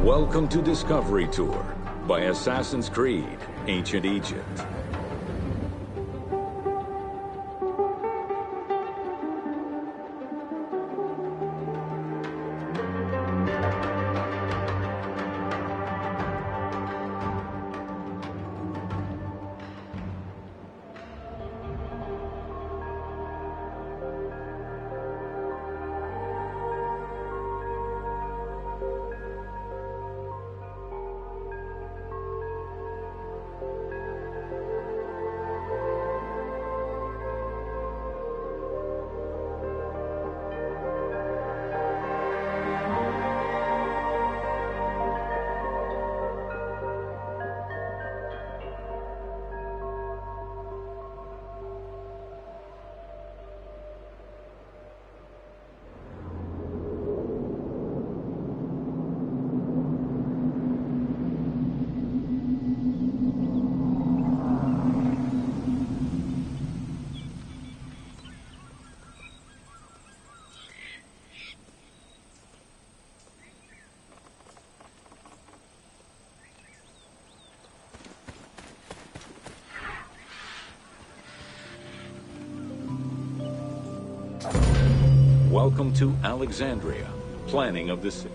Welcome to Discovery Tour by Assassin's Creed, Ancient Egypt. Welcome to Alexandria, planning of the city.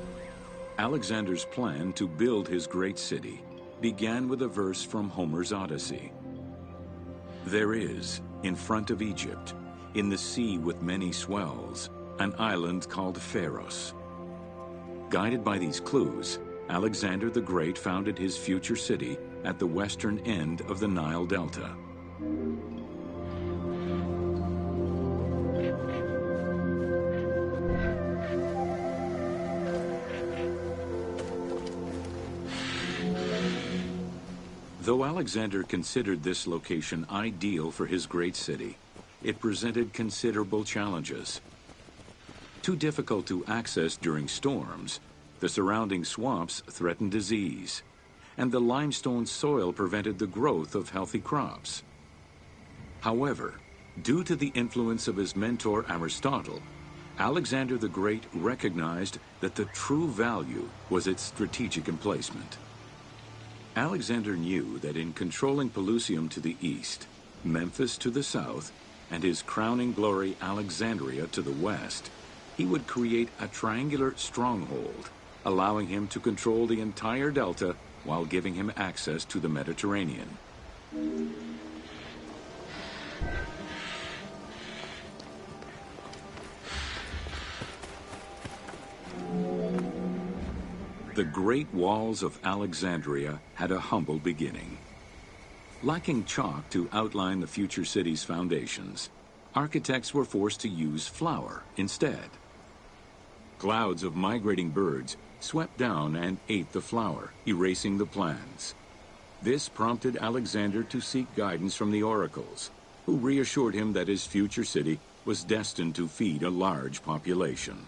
Alexander's plan to build his great city began with a verse from Homer's Odyssey. There is, in front of Egypt, in the sea with many swells, an island called Pharos. Guided by these clues, Alexander the Great founded his future city at the western end of the Nile Delta. Though Alexander considered this location ideal for his great city, it presented considerable challenges. Too difficult to access during storms, the surrounding swamps threatened disease, and the limestone soil prevented the growth of healthy crops. However, due to the influence of his mentor Aristotle, Alexander the Great recognized that the true value was its strategic emplacement. Alexander knew that in controlling Pelusium to the east, Memphis to the south, and his crowning glory Alexandria to the west, he would create a triangular stronghold, allowing him to control the entire delta while giving him access to the Mediterranean. The Great Walls of Alexandria had a humble beginning. Lacking chalk to outline the future city's foundations, architects were forced to use flour instead. Clouds of migrating birds swept down and ate the flour, erasing the plans. This prompted Alexander to seek guidance from the oracles, who reassured him that his future city was destined to feed a large population.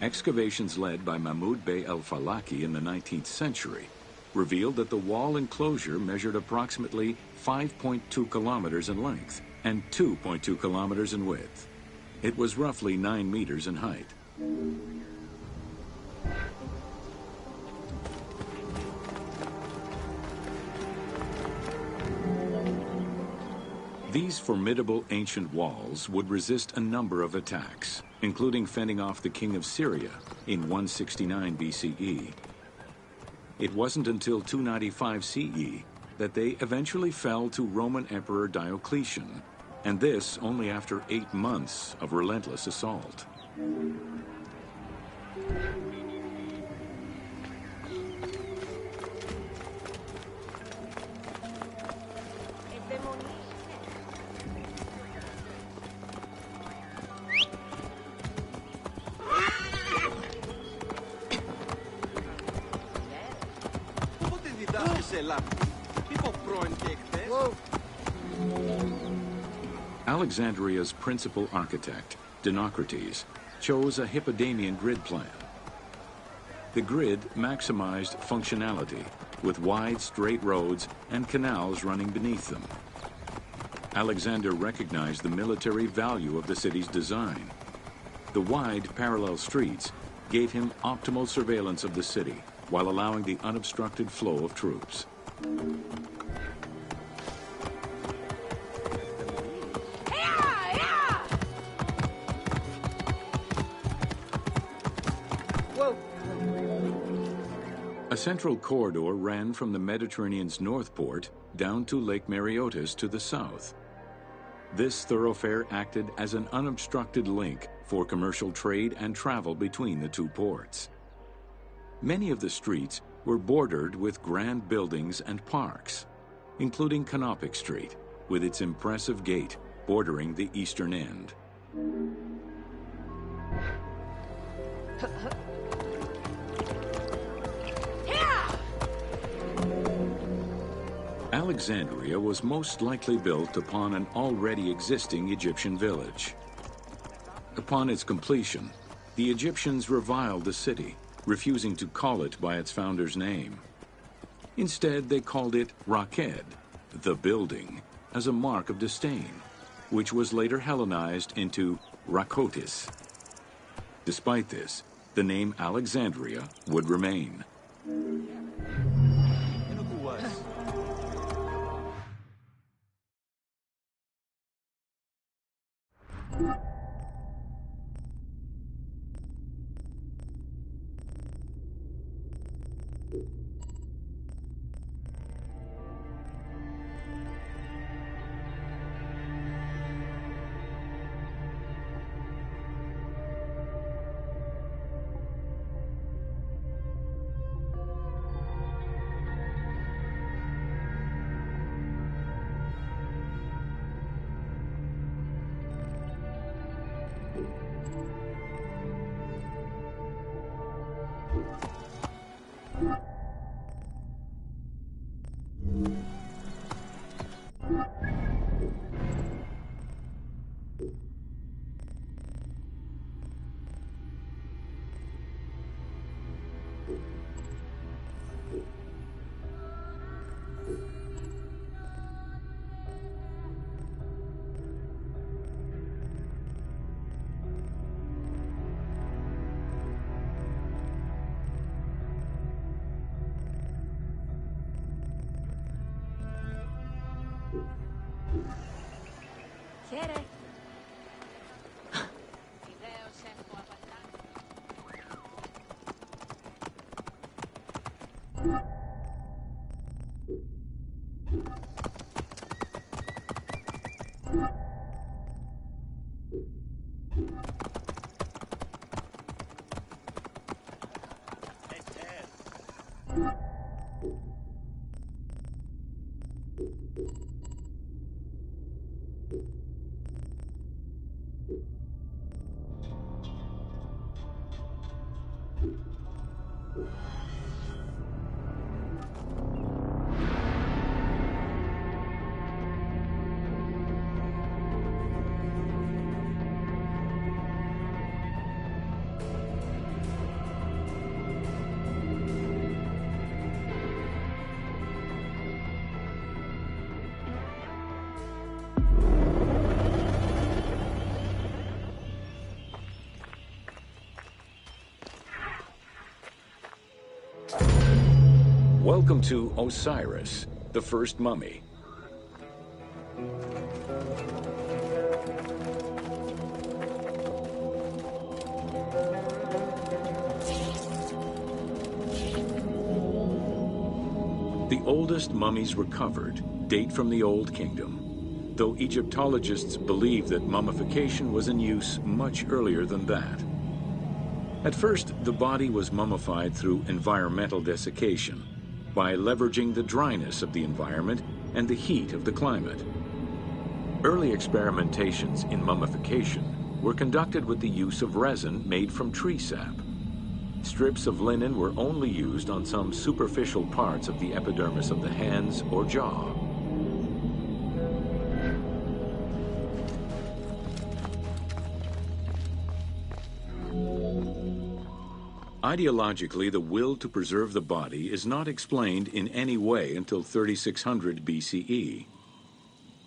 Excavations led by Mahmud Bey el-Falaki in the 19th century revealed that the wall enclosure measured approximately 5.2 kilometers in length and 2.2 kilometers in width. It was roughly 9 meters in height. These formidable ancient walls would resist a number of attacks, including fending off the king of Syria in 169 BCE. It wasn't until 295 CE that they eventually fell to Roman Emperor Diocletian, and this only after 8 months of relentless assault. Alexandria's principal architect, Dinocrates, chose a Hippodamian grid plan. The grid maximized functionality, with wide, straight roads and canals running beneath them. Alexander recognized the military value of the city's design. The wide, parallel streets gave him optimal surveillance of the city while allowing the unobstructed flow of troops. A central corridor ran from the Mediterranean's north port down to Lake Mareotis to the south. This thoroughfare acted as an unobstructed link for commercial trade and travel between the two ports. Many of the streets were bordered with grand buildings and parks, including Canopic Street, with its impressive gate bordering the eastern end. Alexandria was most likely built upon an already existing Egyptian village. Upon its completion, the Egyptians reviled the city, refusing to call it by its founder's name. Instead, they called it Raked, the building, as a mark of disdain, which was later Hellenized into Rakotis. Despite this, the name Alexandria would remain. Welcome to Osiris, the first mummy. The oldest mummies recovered date from the Old Kingdom, though Egyptologists believe that mummification was in use much earlier than that. At first, the body was mummified through environmental desiccation, by leveraging the dryness of the environment and the heat of the climate. Early experimentations in mummification were conducted with the use of resin made from tree sap. Strips of linen were only used on some superficial parts of the epidermis of the hands or jaw. Ideologically, the will to preserve the body is not explained in any way until 3600 BCE.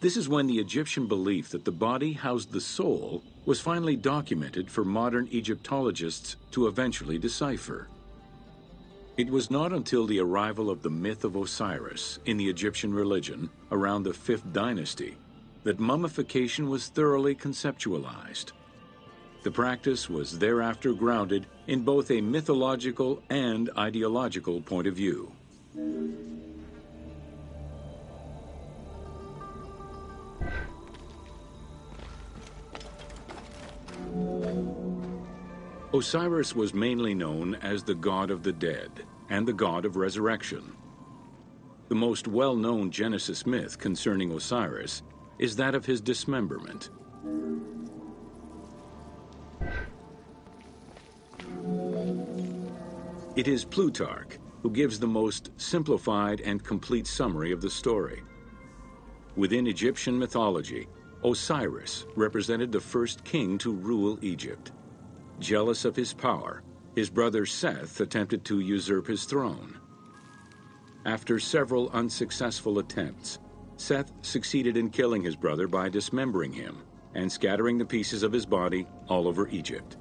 This is when the Egyptian belief that the body housed the soul was finally documented for modern Egyptologists to eventually decipher. It was not until the arrival of the myth of Osiris in the Egyptian religion around the 5th dynasty that mummification was thoroughly conceptualized. The practice was thereafter grounded in both a mythological and ideological point of view. Osiris was mainly known as the god of the dead and the god of resurrection. The most well-known Genesis myth concerning Osiris is that of his dismemberment. It is Plutarch who gives the most simplified and complete summary of the story. Within Egyptian mythology, Osiris represented the first king to rule Egypt. Jealous of his power, his brother Seth attempted to usurp his throne. After several unsuccessful attempts, Seth succeeded in killing his brother by dismembering him and scattering the pieces of his body all over Egypt.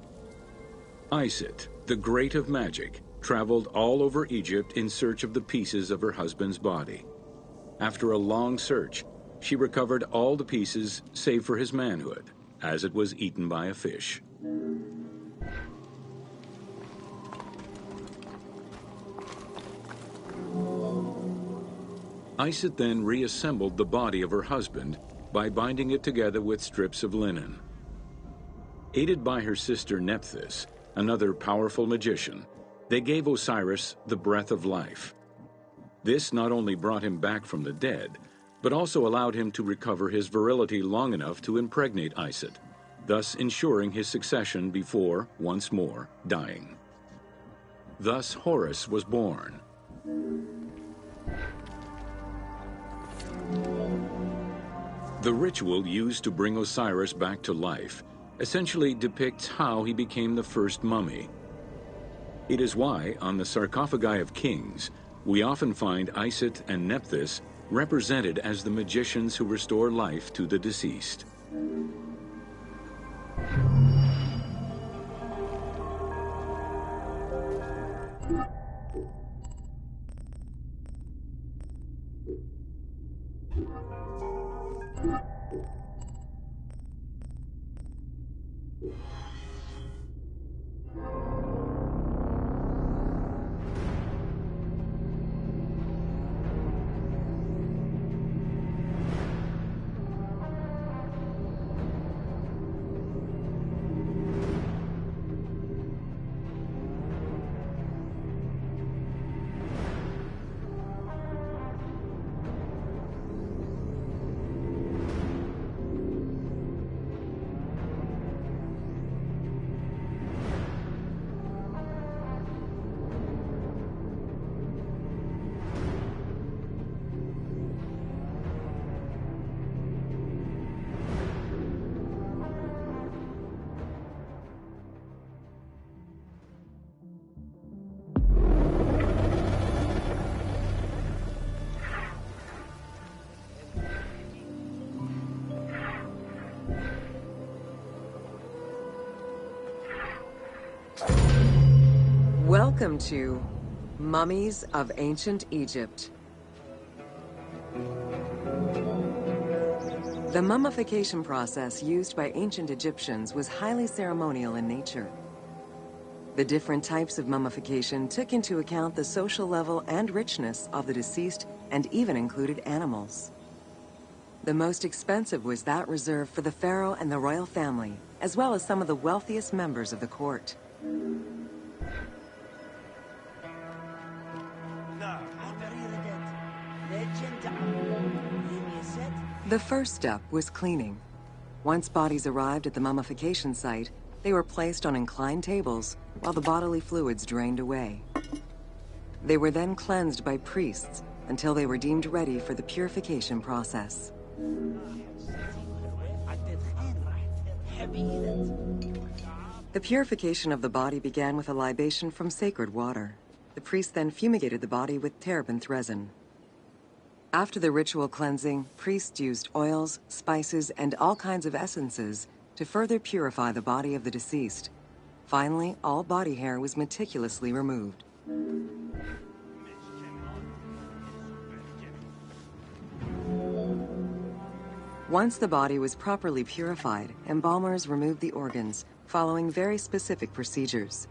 Isis, the great of magic, traveled all over Egypt in search of the pieces of her husband's body. After a long search, she recovered all the pieces save for his manhood, as it was eaten by a fish. Isis then reassembled the body of her husband by binding it together with strips of linen. Aided by her sister Nephthys, another powerful magician, they gave Osiris the breath of life. This not only brought him back from the dead, but also allowed him to recover his virility long enough to impregnate Isis, thus ensuring his succession before, once more, dying. Thus Horus was born. The ritual used to bring Osiris back to life essentially depicts how he became the first mummy. It is why, on the sarcophagi of kings, we often find Isis and Nephthys represented as the magicians who restore life to the deceased. Welcome to Mummies of Ancient Egypt. The mummification process used by ancient Egyptians was highly ceremonial in nature. The different types of mummification took into account the social level and richness of the deceased and even included animals. The most expensive was that reserved for the pharaoh and the royal family, as well as some of the wealthiest members of the court. The first step was cleaning. Once bodies arrived at the mummification site, they were placed on inclined tables while the bodily fluids drained away. They were then cleansed by priests until they were deemed ready for the purification process. The purification of the body began with a libation from sacred water. The priest then fumigated the body with terebinth resin. After the ritual cleansing, priests used oils, spices, and all kinds of essences to further purify the body of the deceased. Finally, all body hair was meticulously removed. Once the body was properly purified, embalmers removed the organs, following very specific procedures.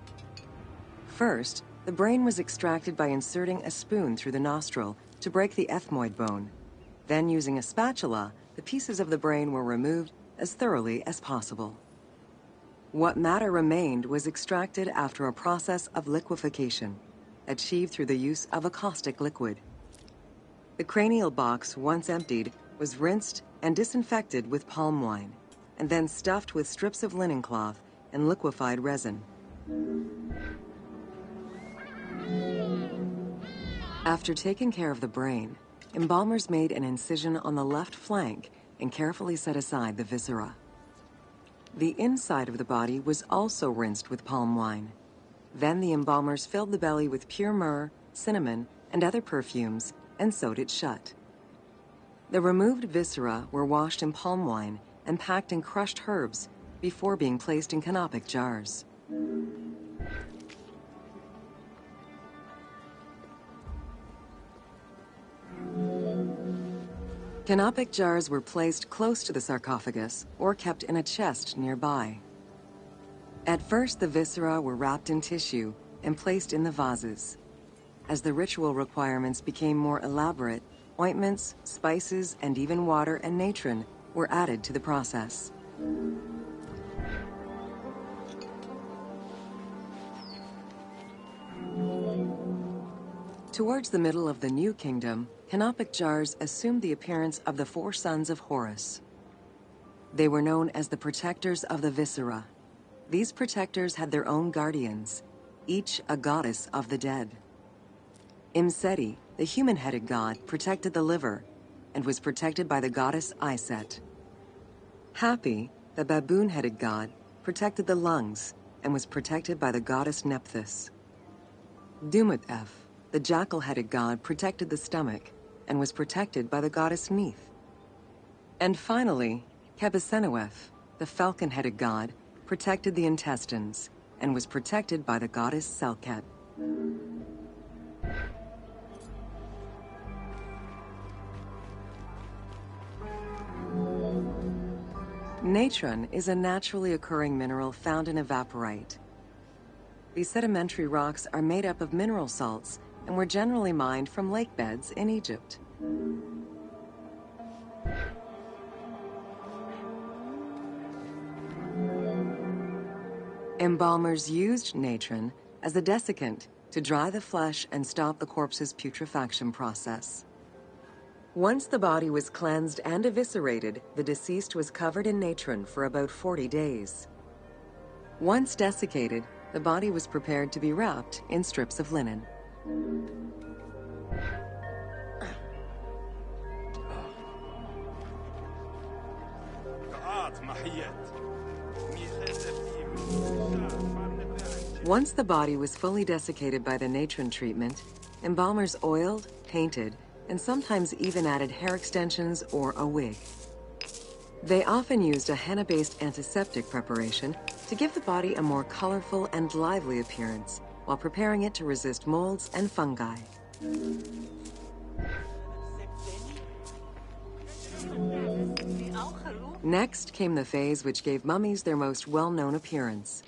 First, the brain was extracted by inserting a spoon through the nostril to break the ethmoid bone. Then, using a spatula, the pieces of the brain were removed as thoroughly as possible. What matter remained was extracted after a process of liquefaction, achieved through the use of a caustic liquid. The cranial box, once emptied, was rinsed and disinfected with palm wine, and then stuffed with strips of linen cloth and liquefied resin. After taking care of the brain, embalmers made an incision on the left flank and carefully set aside the viscera. The inside of the body was also rinsed with palm wine. Then the embalmers filled the belly with pure myrrh, cinnamon, and other perfumes and sewed it shut. The removed viscera were washed in palm wine and packed in crushed herbs before being placed in canopic jars. Canopic jars were placed close to the sarcophagus or kept in a chest nearby. At first, the viscera were wrapped in tissue and placed in the vases. As the ritual requirements became more elaborate, ointments, spices, and even water and natron were added to the process. Towards the middle of the New Kingdom, canopic jars assumed the appearance of the 4 sons of Horus. They were known as the protectors of the viscera. These protectors had their own guardians, each a goddess of the dead. Imseti, the human-headed god, protected the liver and was protected by the goddess Iset. Hapi, the baboon-headed god, protected the lungs and was protected by the goddess Nephthys. Dumut-Ef, the jackal-headed god, protected the stomach and was protected by the goddess Neith. And finally, Kebesenuef, the falcon-headed god, protected the intestines and was protected by the goddess Selket. Natron is a naturally occurring mineral found in evaporite. These sedimentary rocks are made up of mineral salts and were generally mined from lake beds in Egypt. Embalmers used natron as a desiccant to dry the flesh and stop the corpse's putrefaction process. Once the body was cleansed and eviscerated, the deceased was covered in natron for about 40 days. Once desiccated, the body was prepared to be wrapped in strips of linen. Once the body was fully desiccated by the natron treatment, embalmers oiled, painted, and sometimes even added hair extensions or a wig. They often used a henna-based antiseptic preparation to give the body a more colorful and lively appearance while preparing it to resist molds and fungi. Next came the phase which gave mummies their most well-known appearance,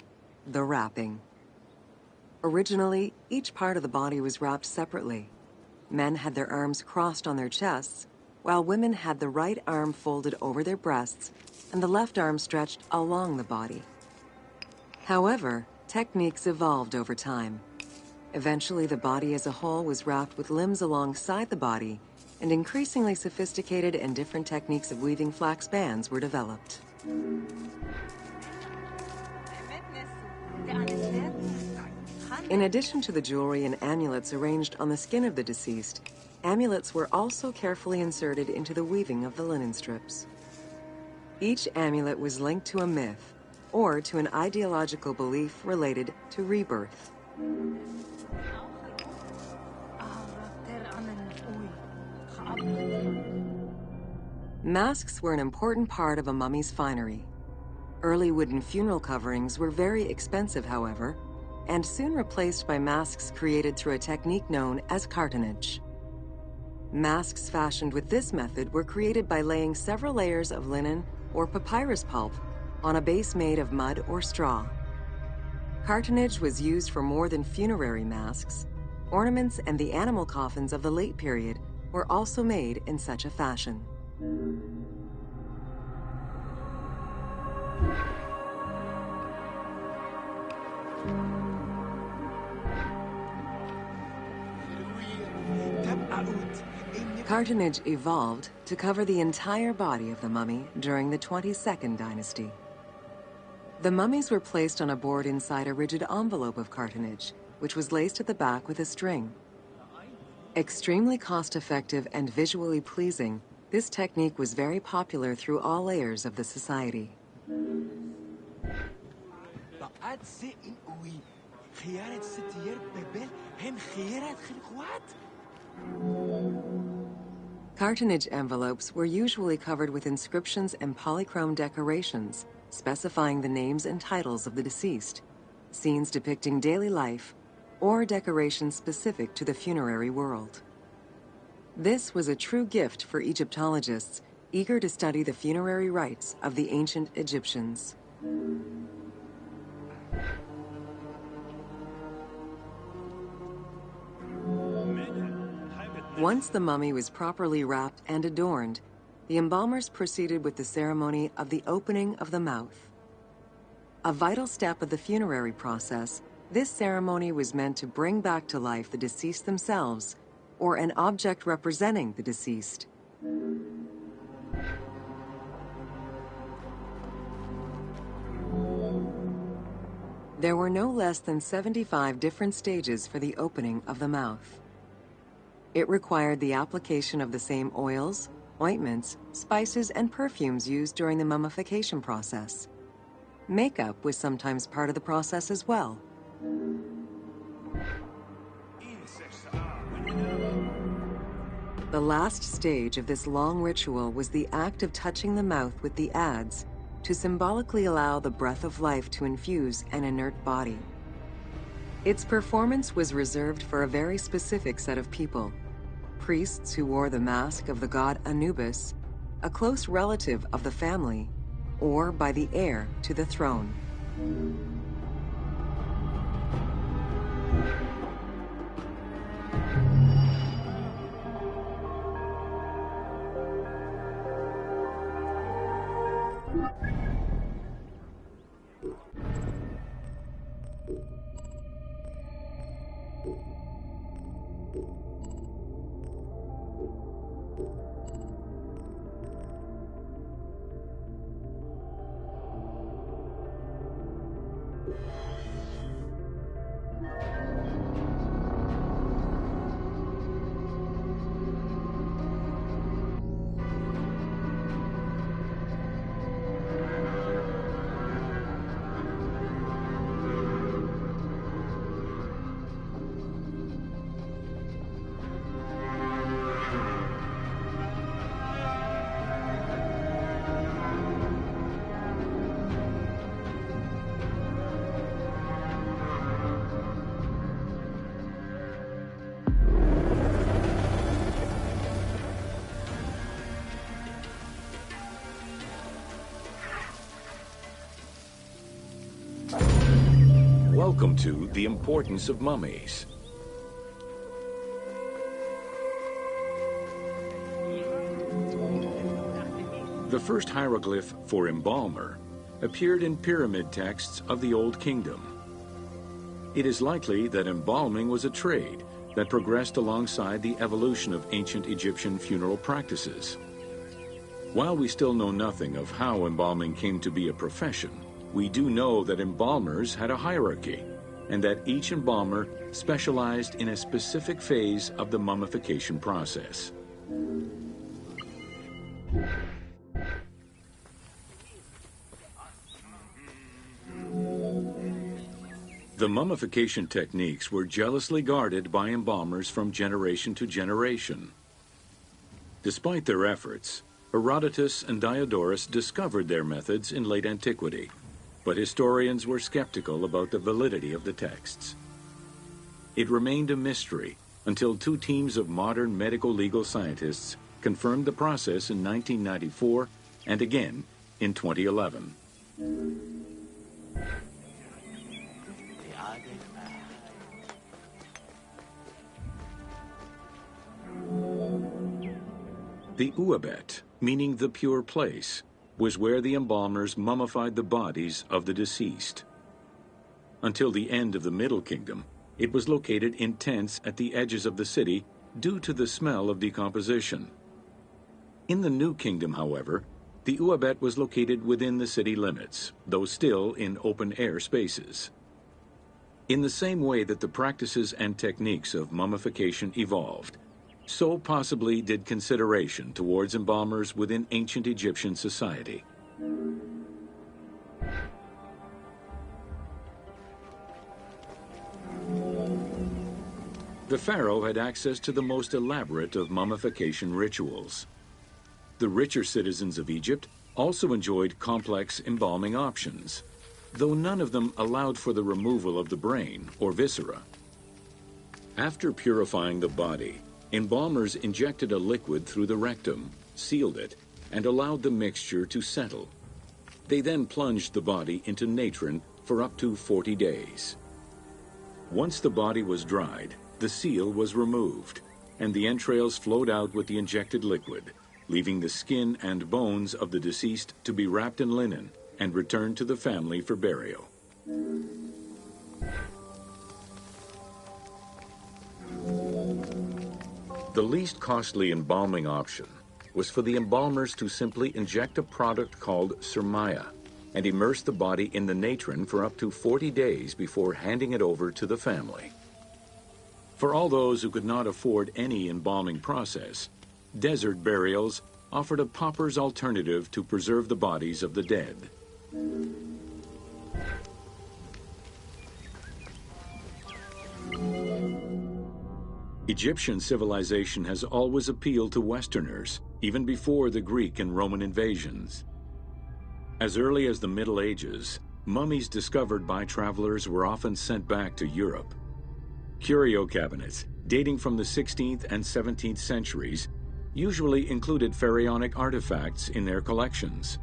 the wrapping. Originally, each part of the body was wrapped separately. Men had their arms crossed on their chests, while women had the right arm folded over their breasts and the left arm stretched along the body. However, techniques evolved over time. Eventually, the body as a whole was wrapped with limbs alongside the body, and increasingly sophisticated and different techniques of weaving flax bands were developed. In addition to the jewelry and amulets arranged on the skin of the deceased, amulets were also carefully inserted into the weaving of the linen strips. Each amulet was linked to a myth or to an ideological belief related to rebirth. Masks were an important part of a mummy's finery. Early wooden funeral coverings were very expensive, however, and soon replaced by masks created through a technique known as cartonnage. Masks fashioned with this method were created by laying several layers of linen or papyrus pulp on a base made of mud or straw. Cartonnage was used for more than funerary masks. Ornaments and the animal coffins of the late period were also made in such a fashion. Cartonnage evolved to cover the entire body of the mummy during the 22nd dynasty. The mummies were placed on a board inside a rigid envelope of cartonnage, which was laced at the back with a string. Extremely cost-effective and visually pleasing, this technique was very popular through all layers of the society. Cartonnage envelopes were usually covered with inscriptions and polychrome decorations, specifying the names and titles of the deceased, scenes depicting daily life, or decorations specific to the funerary world. This was a true gift for Egyptologists eager to study the funerary rites of the ancient Egyptians. Once the mummy was properly wrapped and adorned, the embalmers proceeded with the ceremony of the opening of the mouth. A vital step of the funerary process, this ceremony was meant to bring back to life the deceased themselves or an object representing the deceased. There were no less than 75 different stages for the opening of the mouth. It required the application of the same oils, ointments, spices, and perfumes used during the mummification process. Makeup was sometimes part of the process as well. The last stage of this long ritual was the act of touching the mouth with the adze to symbolically allow the breath of life to infuse an inert body. Its performance was reserved for a very specific set of people: priests who wore the mask of the god Anubis, a close relative of the family, or by the heir to the throne. Welcome to The Importance of Mummies. The first hieroglyph for embalmer appeared in pyramid texts of the Old Kingdom. It is likely that embalming was a trade that progressed alongside the evolution of ancient Egyptian funeral practices. While we still know nothing of how embalming came to be a profession, we do know that embalmers had a hierarchy, and that each embalmer specialized in a specific phase of the mummification process. The mummification techniques were jealously guarded by embalmers from generation to generation. Despite their efforts, Herodotus and Diodorus discovered their methods in late antiquity, but historians were skeptical about the validity of the texts. It remained a mystery until two teams of modern medical legal scientists confirmed the process in 1994 and again in 2011. The Uabet, meaning the pure place, was where the embalmers mummified the bodies of the deceased. Until the end of the Middle Kingdom, it was located in tents at the edges of the city due to the smell of decomposition. In the New Kingdom, however, the Uabet was located within the city limits, though still in open-air spaces. In the same way that the practices and techniques of mummification evolved, so possibly did consideration towards embalmers within ancient Egyptian society. The pharaoh had access to the most elaborate of mummification rituals. The richer citizens of Egypt also enjoyed complex embalming options, though none of them allowed for the removal of the brain or viscera. After purifying the body, embalmers injected a liquid through the rectum, sealed it, and allowed the mixture to settle. They then plunged the body into natron for up to 40 days. Once the body was dried, the seal was removed, and the entrails flowed out with the injected liquid, leaving the skin and bones of the deceased to be wrapped in linen and returned to the family for burial. The least costly embalming option was for the embalmers to simply inject a product called surmaya and immerse the body in the natron for up to 40 days before handing it over to the family. For all those who could not afford any embalming process, desert burials offered a pauper's alternative to preserve the bodies of the dead. Egyptian civilization has always appealed to Westerners, even before the Greek and Roman invasions. As early as the Middle Ages, mummies discovered by travelers were often sent back to Europe. Curio cabinets, dating from the 16th and 17th centuries, usually included pharaonic artifacts in their collections.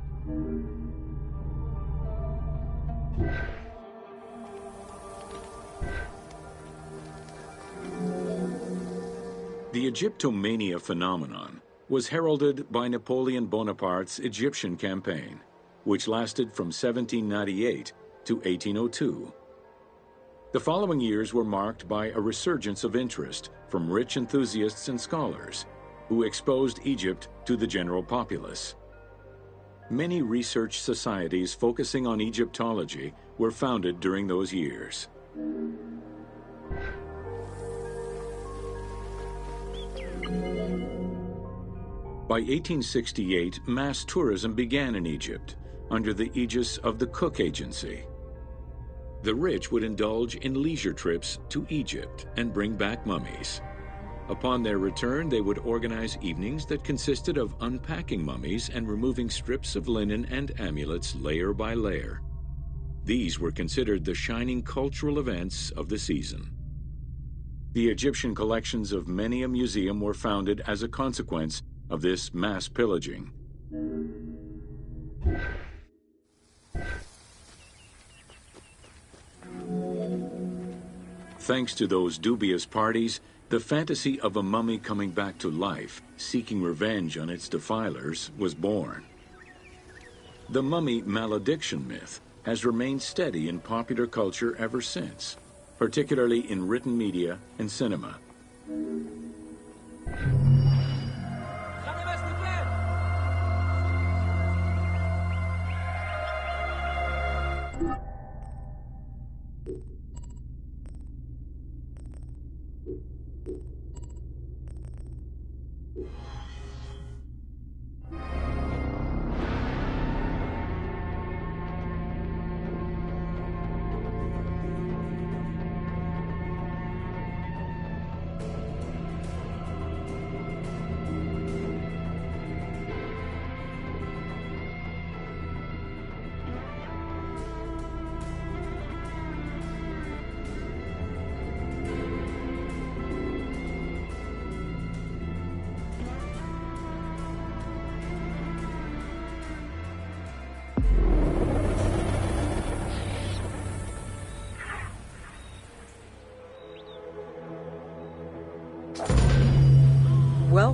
The Egyptomania phenomenon was heralded by Napoleon Bonaparte's Egyptian campaign, which lasted from 1798 to 1802. The following years were marked by a resurgence of interest from rich enthusiasts and scholars who exposed Egypt to the general populace. Many research societies focusing on Egyptology were founded during those years. By 1868, mass tourism began in Egypt under the aegis of the Cook Agency. The rich would indulge in leisure trips to Egypt and bring back mummies. Upon their return, they would organize evenings that consisted of unpacking mummies and removing strips of linen and amulets layer by layer. These were considered the shining cultural events of the season. The Egyptian collections of many a museum were founded as a consequence of this mass pillaging. Thanks to those dubious parties, the fantasy of a mummy coming back to life, seeking revenge on its defilers, was born. The mummy malediction myth has remained steady in popular culture ever since, particularly in written media and cinema.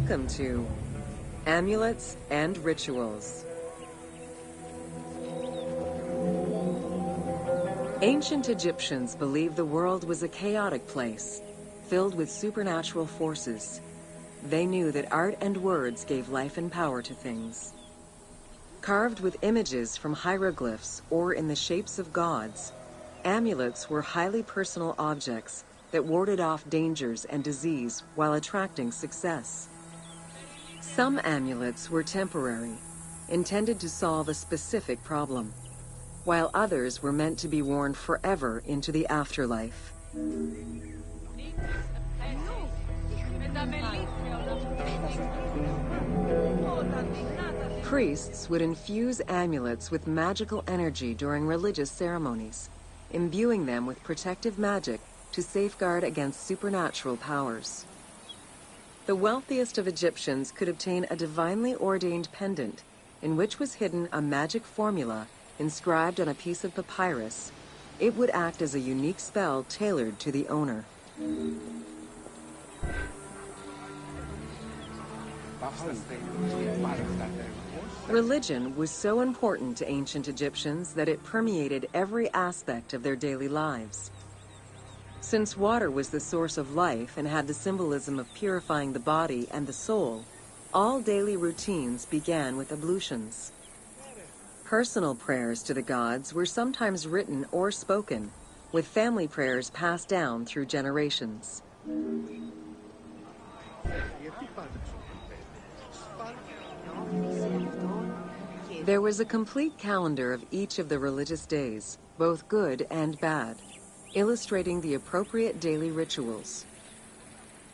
Welcome to Amulets and Rituals. Ancient Egyptians believed the world was a chaotic place, filled with supernatural forces. They knew that art and words gave life and power to things. Carved with images from hieroglyphs or in the shapes of gods, amulets were highly personal objects that warded off dangers and disease while attracting success. Some amulets were temporary, intended to solve a specific problem, while others were meant to be worn forever into the afterlife. Priests would infuse amulets with magical energy during religious ceremonies, imbuing them with protective magic to safeguard against supernatural powers. The wealthiest of Egyptians could obtain a divinely ordained pendant in which was hidden a magic formula inscribed on a piece of papyrus. It would act as a unique spell tailored to the owner. Religion was so important to ancient Egyptians that it permeated every aspect of their daily lives. Since water was the source of life and had the symbolism of purifying the body and the soul, all daily routines began with ablutions. Personal prayers to the gods were sometimes written or spoken, with family prayers passed down through generations. There was a complete calendar of each of the religious days, both good and bad, illustrating the appropriate daily rituals.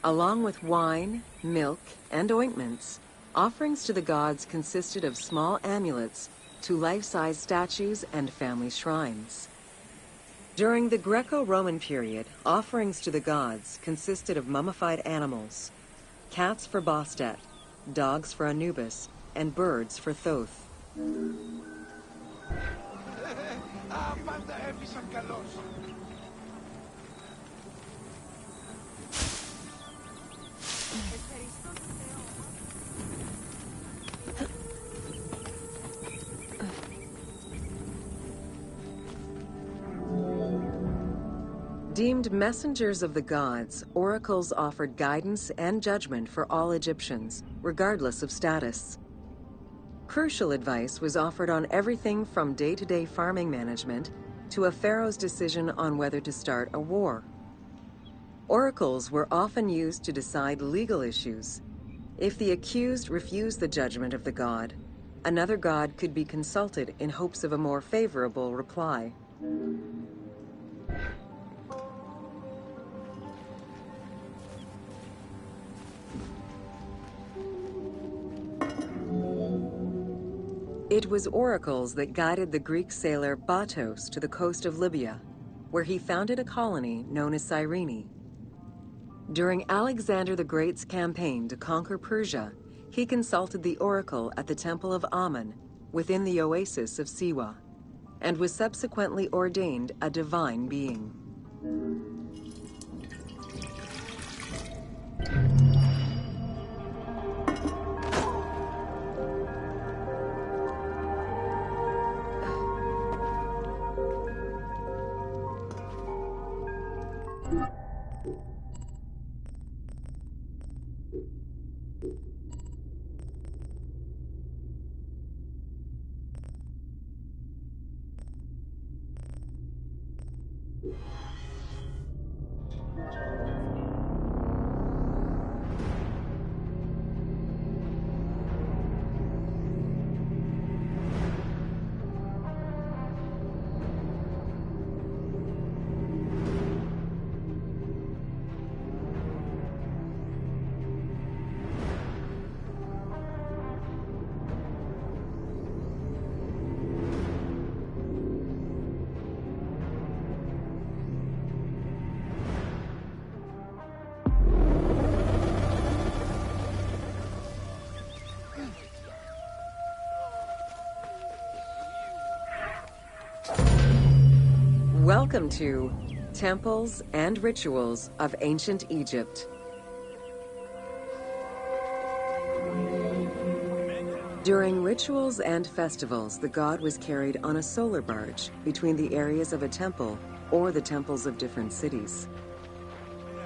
Along with wine, milk, and ointments, offerings to the gods consisted of small amulets to life-size statues and family shrines. During the Greco-Roman period, offerings to the gods consisted of mummified animals, cats for Bastet, dogs for Anubis, and birds for Thoth. Deemed messengers of the gods, oracles offered guidance and judgment for all Egyptians, regardless of status. Crucial advice was offered on everything from day-to-day farming management to a pharaoh's decision on whether to start a war. Oracles were often used to decide legal issues. If the accused refused the judgment of the god, another god could be consulted in hopes of a more favorable reply. It was oracles that guided the Greek sailor Batos to the coast of Libya, where he founded a colony known as Cyrene. During Alexander the Great's campaign to conquer Persia, he consulted the oracle at the Temple of Amun within the oasis of Siwa, and was subsequently ordained a divine being. Welcome to Temples and Rituals of Ancient Egypt. During rituals and festivals, the god was carried on a solar barge between the areas of a temple or the temples of different cities.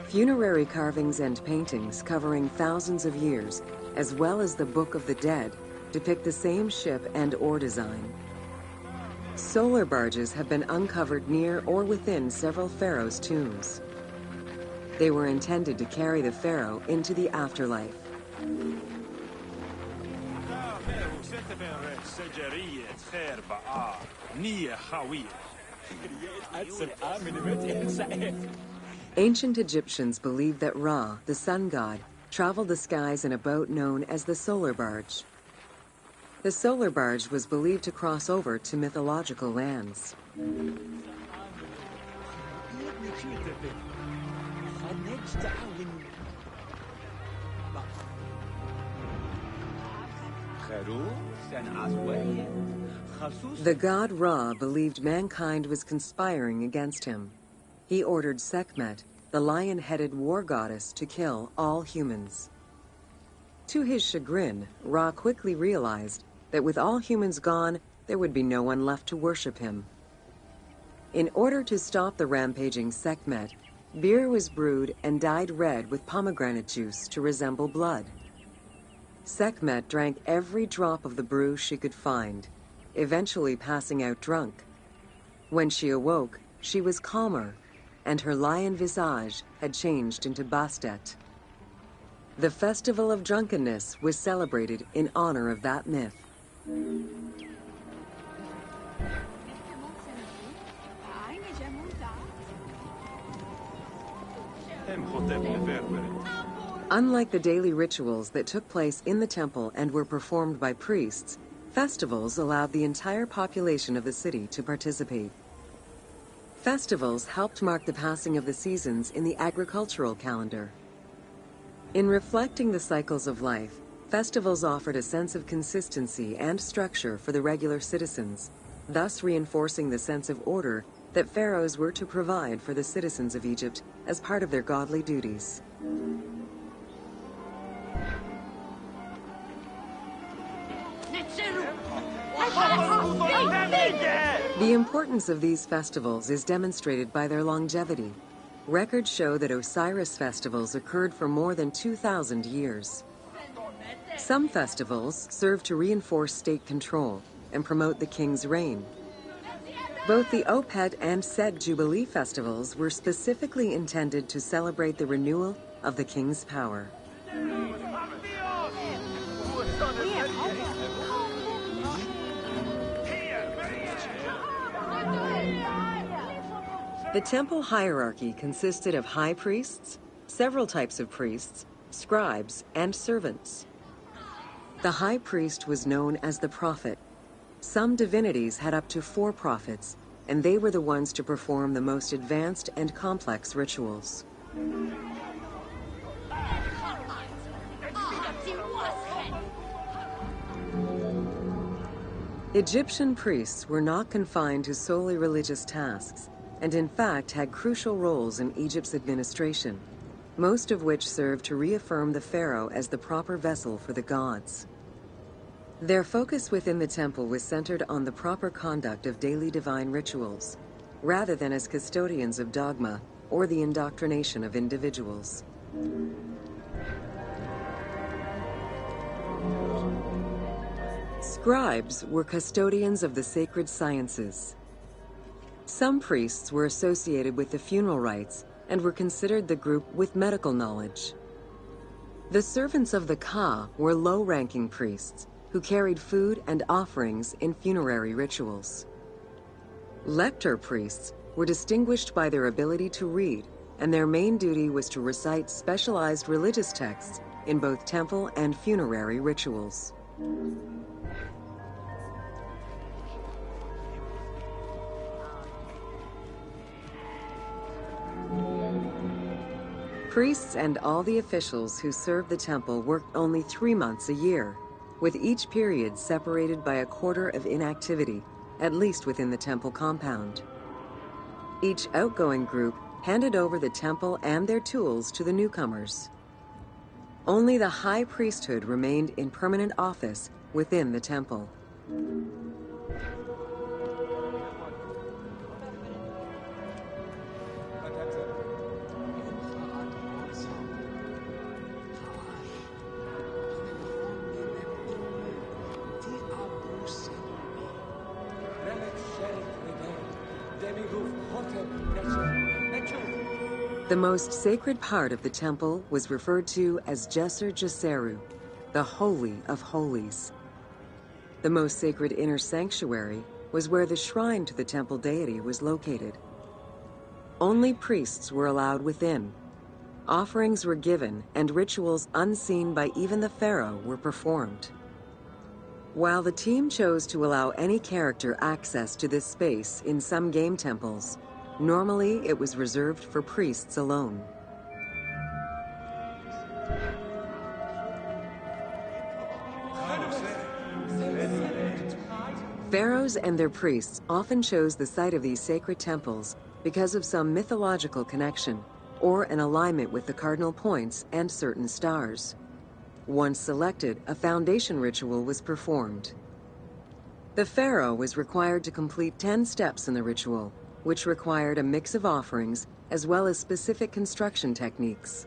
Funerary carvings and paintings covering thousands of years, as well as the Book of the Dead, depict the same ship and oar design. Solar barges have been uncovered near or within several pharaohs' tombs. They were intended to carry the pharaoh into the afterlife. Ancient Egyptians believed that Ra, the sun god, traveled the skies in a boat known as the solar barge. The solar barge was believed to cross over to mythological lands. The god Ra believed mankind was conspiring against him. He ordered Sekhmet, the lion-headed war goddess, to kill all humans. To his chagrin, Ra quickly realized that with all humans gone, there would be no one left to worship him. In order to stop the rampaging Sekhmet, beer was brewed and dyed red with pomegranate juice to resemble blood. Sekhmet drank every drop of the brew she could find, eventually passing out drunk. When she awoke, she was calmer, and her lion visage had changed into Bastet. The Festival of Drunkenness was celebrated in honor of that myth. Unlike the daily rituals that took place in the temple and were performed by priests, festivals allowed the entire population of the city to participate. Festivals helped mark the passing of the seasons in the agricultural calendar. In reflecting the cycles of life, festivals offered a sense of consistency and structure for the regular citizens, thus reinforcing the sense of order that pharaohs were to provide for the citizens of Egypt as part of their godly duties. The importance of these festivals is demonstrated by their longevity. Records show that Osiris festivals occurred for more than 2,000 years. Some festivals serve to reinforce state control and promote the king's reign. Both the Opet and Set Jubilee festivals were specifically intended to celebrate the renewal of the king's power. The temple hierarchy consisted of high priests, several types of priests, scribes, and servants. The high priest was known as the prophet. Some divinities had up to 4 prophets, and they were the ones to perform the most advanced and complex rituals. Egyptian priests were not confined to solely religious tasks, and in fact had crucial roles in Egypt's administration, most of which served to reaffirm the pharaoh as the proper vessel for the gods. Their focus within the temple was centered on the proper conduct of daily divine rituals, rather than as custodians of dogma or the indoctrination of individuals. Scribes were custodians of the sacred sciences. Some priests were associated with the funeral rites and were considered the group with medical knowledge. The servants of the Ka were low-ranking priests who carried food and offerings in funerary rituals. Lector priests were distinguished by their ability to read, and their main duty was to recite specialized religious texts in both temple and funerary rituals. Priests and all the officials who served the temple worked only 3 months a year, with each period separated by a quarter of inactivity, at least within the temple compound. Each outgoing group handed over the temple and their tools to the newcomers. Only the high priesthood remained in permanent office within the temple. The most sacred part of the temple was referred to as Jeser Jeseru, the Holy of Holies. The most sacred inner sanctuary was where the shrine to the temple deity was located. Only priests were allowed within. Offerings were given, and rituals unseen by even the pharaoh were performed. While the team chose to allow any character access to this space in some game temples, normally it was reserved for priests alone. Pharaohs and their priests often chose the site of these sacred temples because of some mythological connection or an alignment with the cardinal points and certain stars. Once selected, a foundation ritual was performed. The pharaoh was required to complete 10 steps in the ritual, which required a mix of offerings as well as specific construction techniques.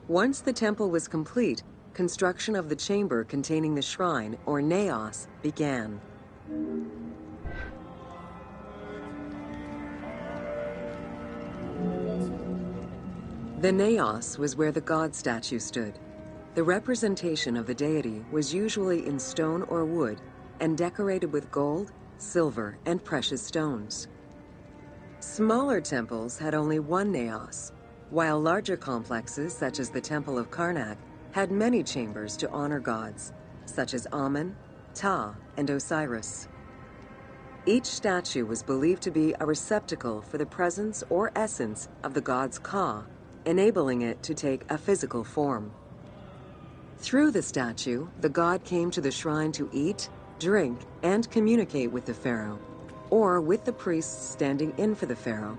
Once the temple was complete, construction of the chamber containing the shrine, or naos, began. The naos was where the god statue stood. The representation of the deity was usually in stone or wood and decorated with gold, silver, and precious stones. Smaller temples had only one naos, while larger complexes, such as the Temple of Karnak, had many chambers to honor gods, such as Amun, Ptah, and Osiris. Each statue was believed to be a receptacle for the presence or essence of the god's Ka, enabling it to take a physical form. Through the statue, the god came to the shrine to eat, drink, and communicate with the pharaoh, or with the priests standing in for the pharaoh.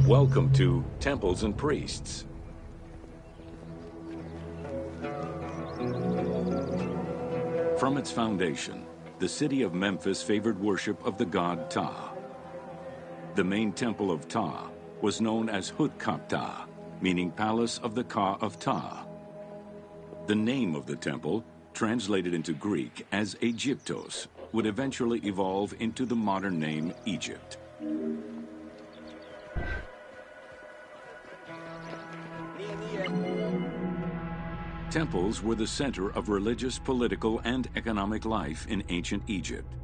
Welcome to Temples and Priests. From its foundation, the city of Memphis favored worship of the god Ptah. The main temple of Ptah was known as Hutkaptah, meaning Palace of the Ka of Ptah. The name of the temple, translated into Greek as Aegyptos, would eventually evolve into the modern name Egypt. Temples were the center of religious, political, and economic life in ancient Egypt.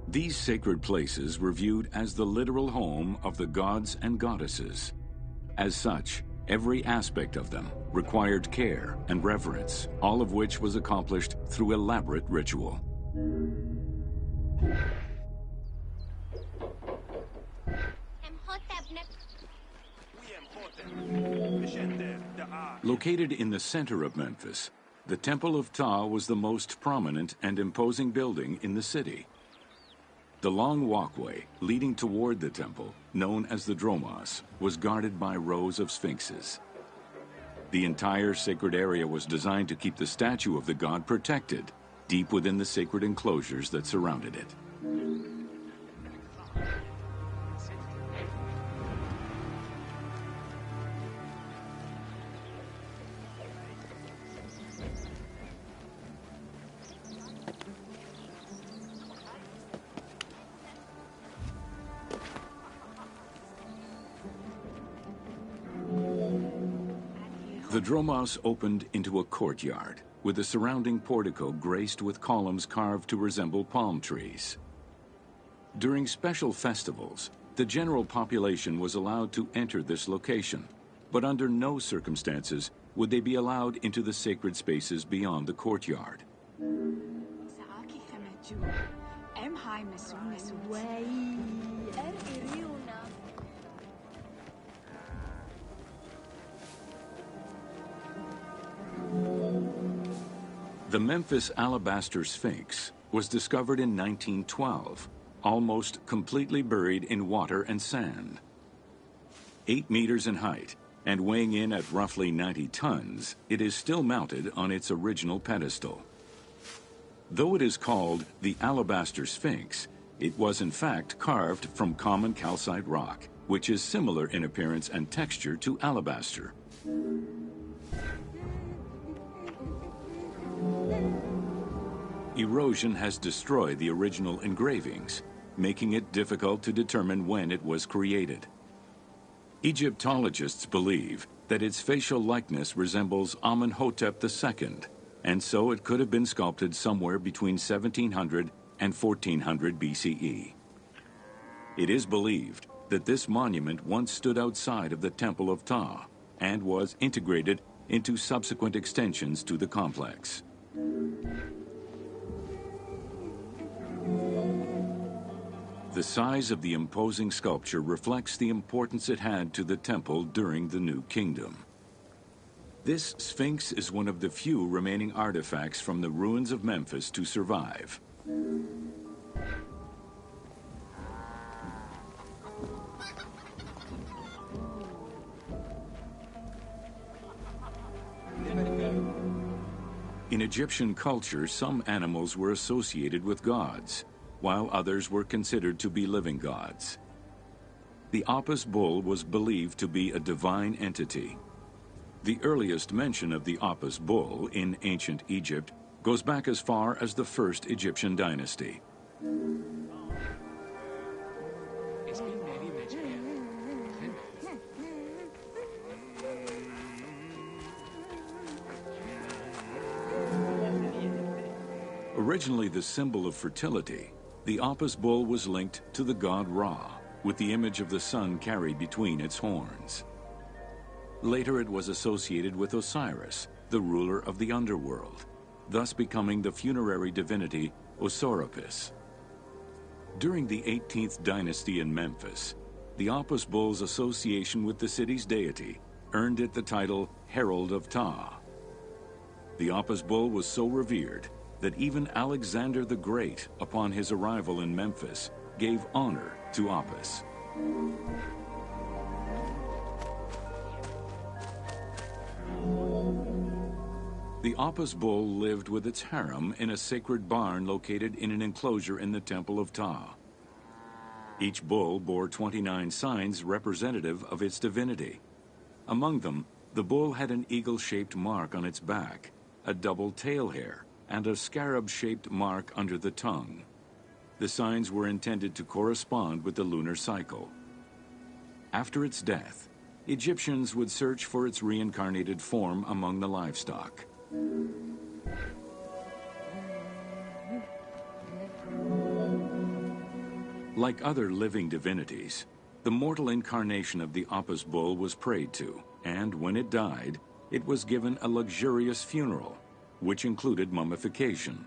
These sacred places were viewed as the literal home of the gods and goddesses. As such, every aspect of them required care and reverence, all of which was accomplished through elaborate ritual. Located in the center of Memphis, the Temple of Ptah was the most prominent and imposing building in the city. The long walkway leading toward the temple, known as the Dromos, was guarded by rows of sphinxes. The entire sacred area was designed to keep the statue of the god protected, deep within the sacred enclosures that surrounded it. The Dromos opened into a courtyard, with the surrounding portico graced with columns carved to resemble palm trees. During special festivals, the general population was allowed to enter this location, but under no circumstances would they be allowed into the sacred spaces beyond the courtyard. The Memphis Alabaster Sphinx was discovered in 1912, almost completely buried in water and sand. 8 meters in height and weighing in at roughly 90 tons, it is still mounted on its original pedestal. Though it is called the Alabaster Sphinx, it was in fact carved from common calcite rock, which is similar in appearance and texture to alabaster. Erosion has destroyed the original engravings, making it difficult to determine when it was created. Egyptologists believe that its facial likeness resembles Amenhotep II, and so it could have been sculpted somewhere between 1700 and 1400 BCE. It is believed that this monument once stood outside of the Temple of Ptah and was integrated into subsequent extensions to the complex. The size of the imposing sculpture reflects the importance it had to the temple during the New Kingdom. This Sphinx is one of the few remaining artifacts from the ruins of Memphis to survive. In Egyptian culture, some animals were associated with gods, while others were considered to be living gods. The Apis bull was believed to be a divine entity. The earliest mention of the Apis bull in ancient Egypt goes back as far as the first Egyptian dynasty. Originally the symbol of fertility, the Apis bull was linked to the god Ra, with the image of the sun carried between its horns. Later it was associated with Osiris, the ruler of the underworld, thus becoming the funerary divinity Osiropis. During the 18th dynasty in Memphis, the Apis bull's association with the city's deity earned it the title Herald of Ptah. The Apis bull was so revered that even Alexander the Great, upon his arrival in Memphis, gave honor to Apis. The Apis bull lived with its harem in a sacred barn located in an enclosure in the Temple of Ptah. Each bull bore 29 signs representative of its divinity. Among them, the bull had an eagle-shaped mark on its back, a double tail hair, and a scarab-shaped mark under the tongue. The signs were intended to correspond with the lunar cycle. After its death, Egyptians would search for its reincarnated form among the livestock. Like other living divinities, the mortal incarnation of the Apis bull was prayed to, and when it died, it was given a luxurious funeral, which included mummification.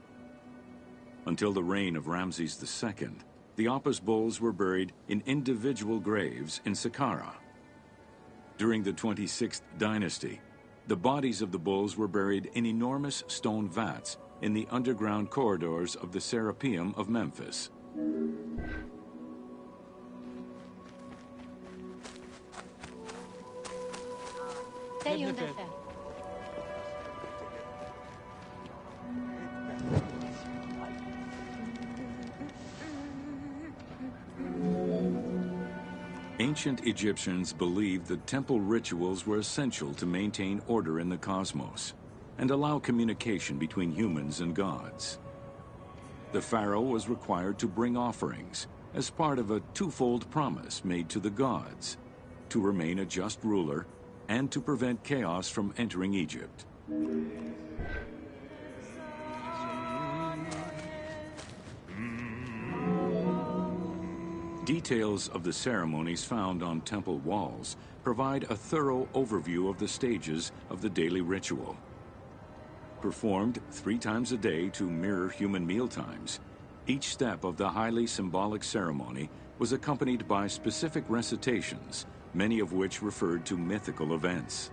Until the reign of Ramses II, the Apis bulls were buried in individual graves in Saqqara. During the 26th dynasty, the bodies of the bulls were buried in enormous stone vats in the underground corridors of the Serapeum of Memphis. Ancient Egyptians believed that temple rituals were essential to maintain order in the cosmos and allow communication between humans and gods. The pharaoh was required to bring offerings as part of a twofold promise made to the gods, to remain a just ruler and to prevent chaos from entering Egypt. Details of the ceremonies found on temple walls provide a thorough overview of the stages of the daily ritual. Performed 3 times a day to mirror human mealtimes, each step of the highly symbolic ceremony was accompanied by specific recitations, many of which referred to mythical events.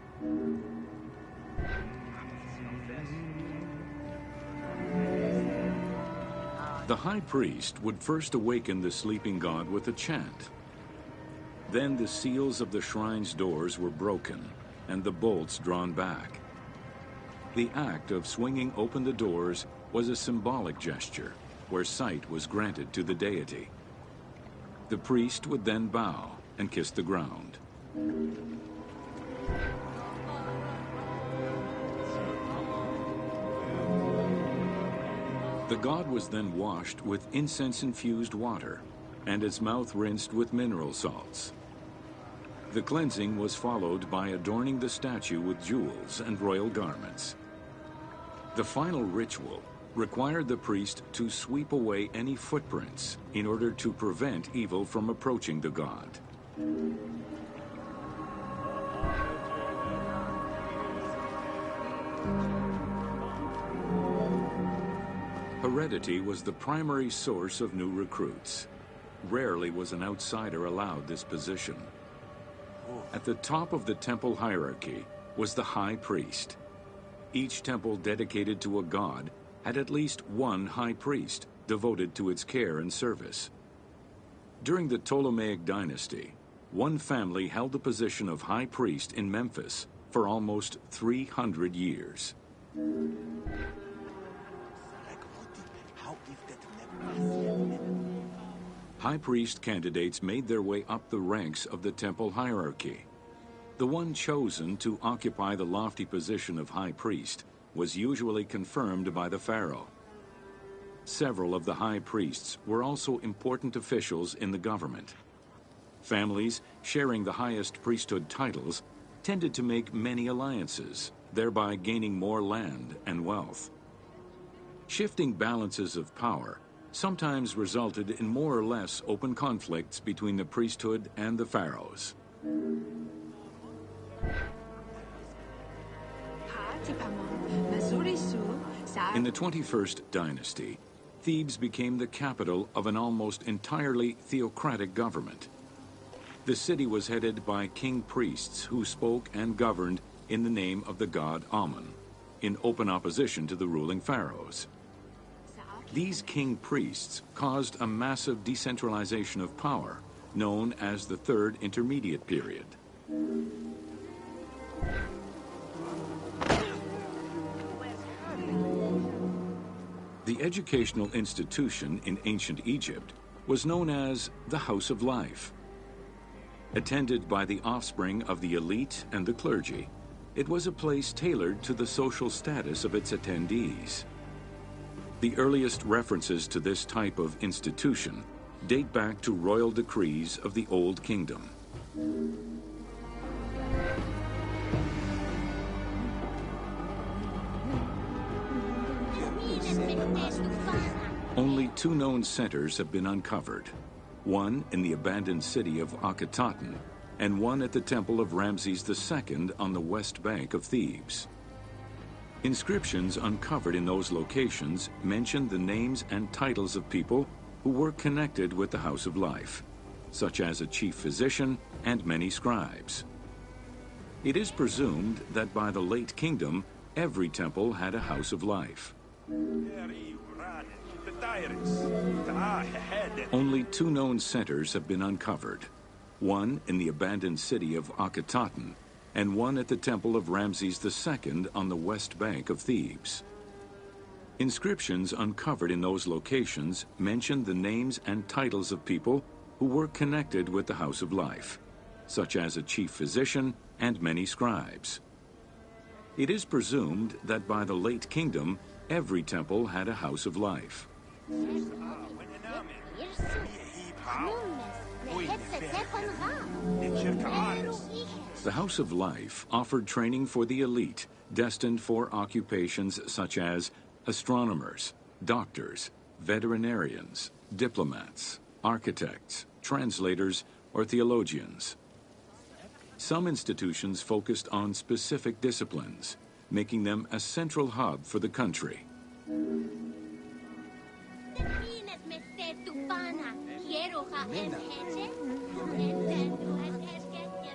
The high priest would first awaken the sleeping god with a chant. Then the seals of the shrine's doors were broken and the bolts drawn back. The act of swinging open the doors was a symbolic gesture where sight was granted to the deity. The priest would then bow and kiss the ground. The god was then washed with incense-infused water and its mouth rinsed with mineral salts. The cleansing was followed by adorning the statue with jewels and royal garments. The final ritual required the priest to sweep away any footprints in order to prevent evil from approaching the god. Heredity was the primary source of new recruits. Rarely was an outsider allowed this position. At the top of the temple hierarchy was the high priest. Each temple dedicated to a god had at least one high priest devoted to its care and service. During the Ptolemaic dynasty, one family held the position of high priest in Memphis for almost 300 years. High priest candidates made their way up the ranks of the temple hierarchy. The one chosen to occupy the lofty position of high priest was usually confirmed by the pharaoh. Several of the high priests were also important officials in the government. Families sharing the highest priesthood titles tended to make many alliances, thereby gaining more land and wealth. Shifting balances of power sometimes resulted in more or less open conflicts between the priesthood and the pharaohs. In the 21st dynasty, Thebes became the capital of an almost entirely theocratic government. The city was headed by king priests who spoke and governed in the name of the god Amun, in open opposition to the ruling pharaohs. These king priests caused a massive decentralization of power, known as the Third Intermediate Period. The educational institution in ancient Egypt was known as the House of Life. Attended by the offspring of the elite and the clergy, it was a place tailored to the social status of its attendees. The earliest references to this type of institution date back to royal decrees of the Old Kingdom. Only two known centers have been uncovered, one in the abandoned city of Akhetaten and one at the temple of Ramses II on the west bank of Thebes. Inscriptions uncovered in those locations mention the names and titles of people who were connected with the House of Life, such as a chief physician and many scribes. It is presumed that by the late kingdom, every temple had a House of Life. Only two known centers have been uncovered, one in the abandoned city of Akhetaten and one at the temple of Ramses II on the west bank of Thebes. Inscriptions uncovered in those locations mention the names and titles of people who were connected with the House of Life, such as a chief physician and many scribes. It is presumed that by the late kingdom, every temple had a House of Life. The House of Life offered training for the elite, destined for occupations such as astronomers, doctors, veterinarians, diplomats, architects, translators, or theologians. Some institutions focused on specific disciplines, making them a central hub for the country.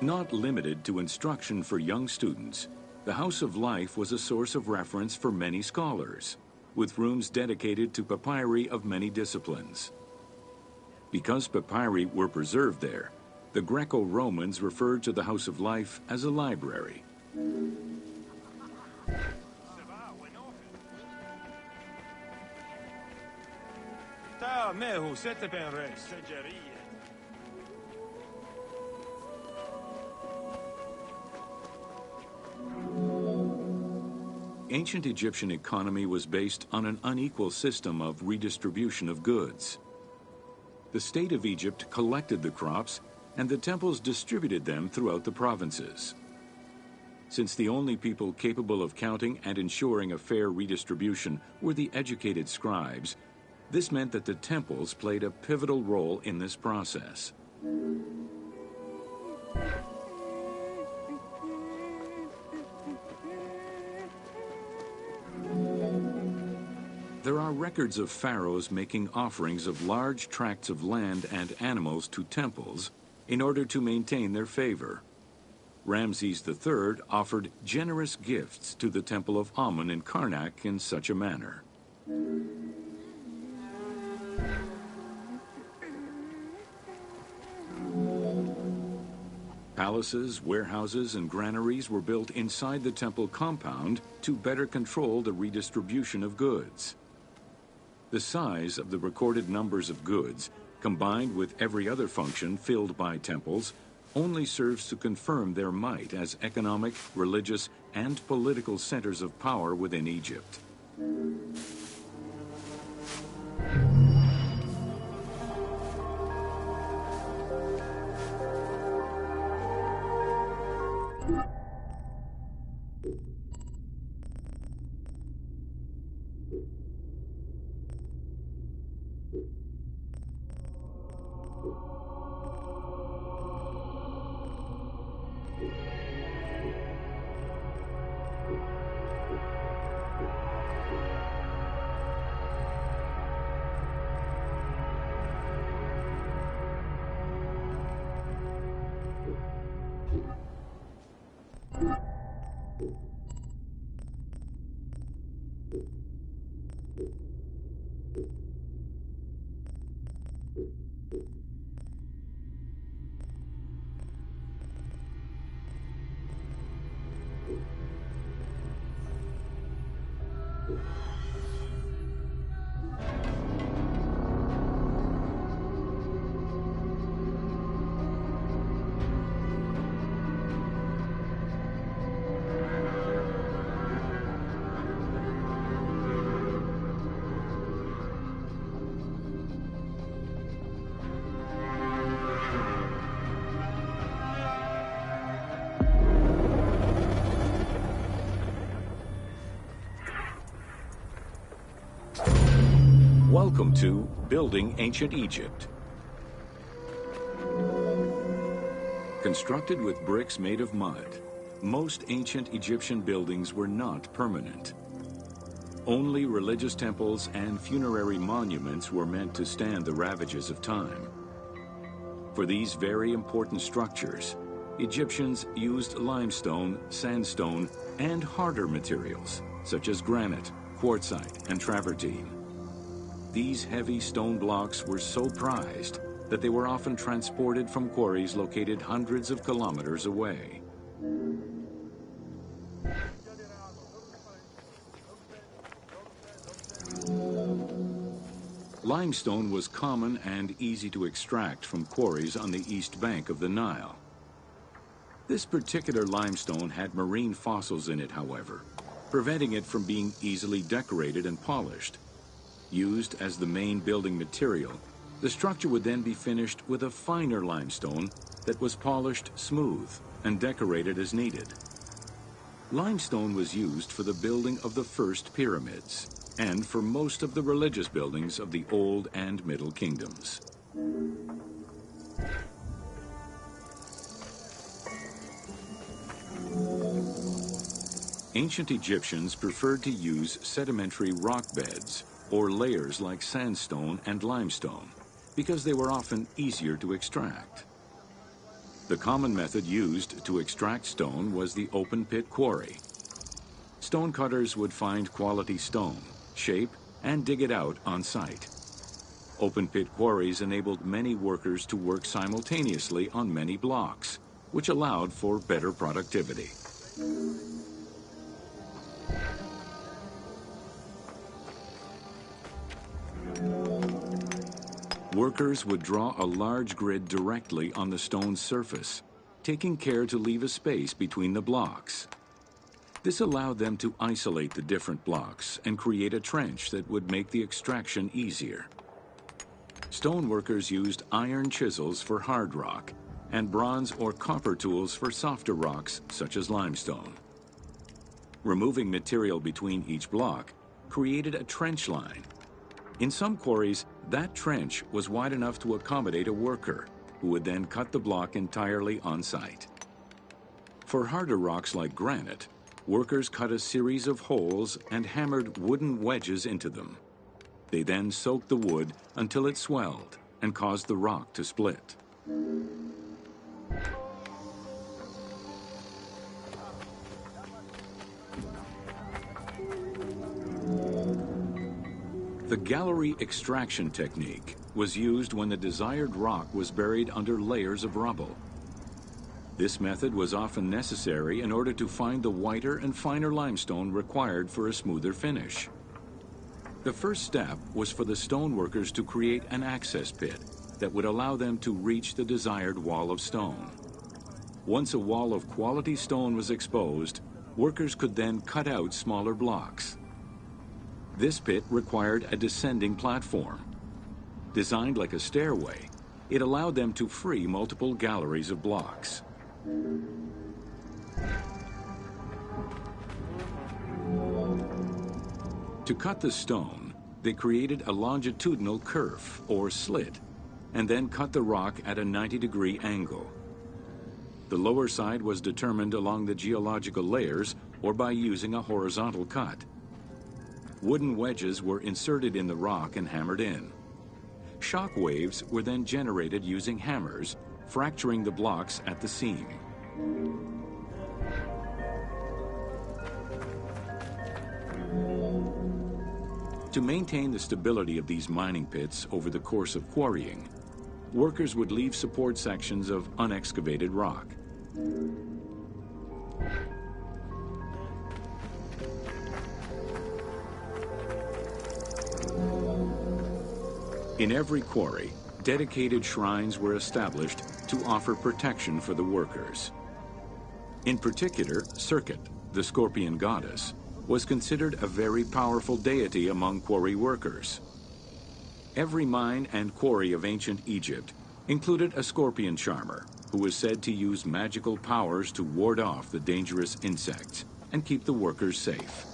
Not limited to instruction for young students, the House of Life was a source of reference for many scholars, with rooms dedicated to papyri of many disciplines. Because papyri were preserved there, the Greco-Romans referred to the House of Life as a library. Ancient Egyptian economy was based on an unequal system of redistribution of goods. The state of Egypt collected the crops, and the temples distributed them throughout the provinces. Since the only people capable of counting and ensuring a fair redistribution were the educated scribes, this meant that the temples played a pivotal role in this process. There are records of pharaohs making offerings of large tracts of land and animals to temples in order to maintain their favor. Ramses III offered generous gifts to the temple of Amun in Karnak in such a manner. Palaces, warehouses, and granaries were built inside the temple compound to better control the redistribution of goods. The size of the recorded numbers of goods, combined with every other function filled by temples, only serves to confirm their might as economic, religious, and political centers of power within Egypt. Welcome to Building Ancient Egypt. Constructed with bricks made of mud, most ancient Egyptian buildings were not permanent. Only religious temples and funerary monuments were meant to stand the ravages of time. For these very important structures, Egyptians used limestone, sandstone, and harder materials, such as granite, quartzite, and travertine. These heavy stone blocks were so prized that they were often transported from quarries located hundreds of kilometers away. Limestone was common and easy to extract from quarries on the east bank of the Nile. This particular limestone had marine fossils in it, however, preventing it from being easily decorated and polished. Used as the main building material, the structure would then be finished with a finer limestone that was polished smooth and decorated as needed. Limestone was used for the building of the first pyramids and for most of the religious buildings of the Old and Middle Kingdoms. Ancient Egyptians preferred to use sedimentary rock beds or layers like sandstone and limestone because they were often easier to extract. The common method used to extract stone was the open pit quarry. Stonecutters would find quality stone, shape, and dig it out on site. Open pit quarries enabled many workers to work simultaneously on many blocks, which allowed for better productivity. Workers would draw a large grid directly on the stone's surface, taking care to leave a space between the blocks. This allowed them to isolate the different blocks and create a trench that would make the extraction easier. Stoneworkers used iron chisels for hard rock and bronze or copper tools for softer rocks such as limestone. Removing material between each block created a trench line. In some quarries, that trench was wide enough to accommodate a worker, who would then cut the block entirely on site. For harder rocks like granite, workers cut a series of holes and hammered wooden wedges into them. They then soaked the wood until it swelled and caused the rock to split. The gallery extraction technique was used when the desired rock was buried under layers of rubble. This method was often necessary in order to find the whiter and finer limestone required for a smoother finish. The first step was for the stoneworkers to create an access pit that would allow them to reach the desired wall of stone. Once a wall of quality stone was exposed, workers could then cut out smaller blocks. This pit required a descending platform. Designed like a stairway, it allowed them to free multiple galleries of blocks. To cut the stone, they created a longitudinal kerf, or slit, and then cut the rock at a 90-degree angle. The lower side was determined along the geological layers or by using a horizontal cut. Wooden wedges were inserted in the rock and hammered in. Shock waves were then generated using hammers, fracturing the blocks at the seam. To maintain the stability of these mining pits over the course of quarrying, workers would leave support sections of unexcavated rock. In every quarry, dedicated shrines were established to offer protection for the workers. In particular, Serket, the scorpion goddess, was considered a very powerful deity among quarry workers. Every mine and quarry of ancient Egypt included a scorpion charmer, who was said to use magical powers to ward off the dangerous insects and keep the workers safe.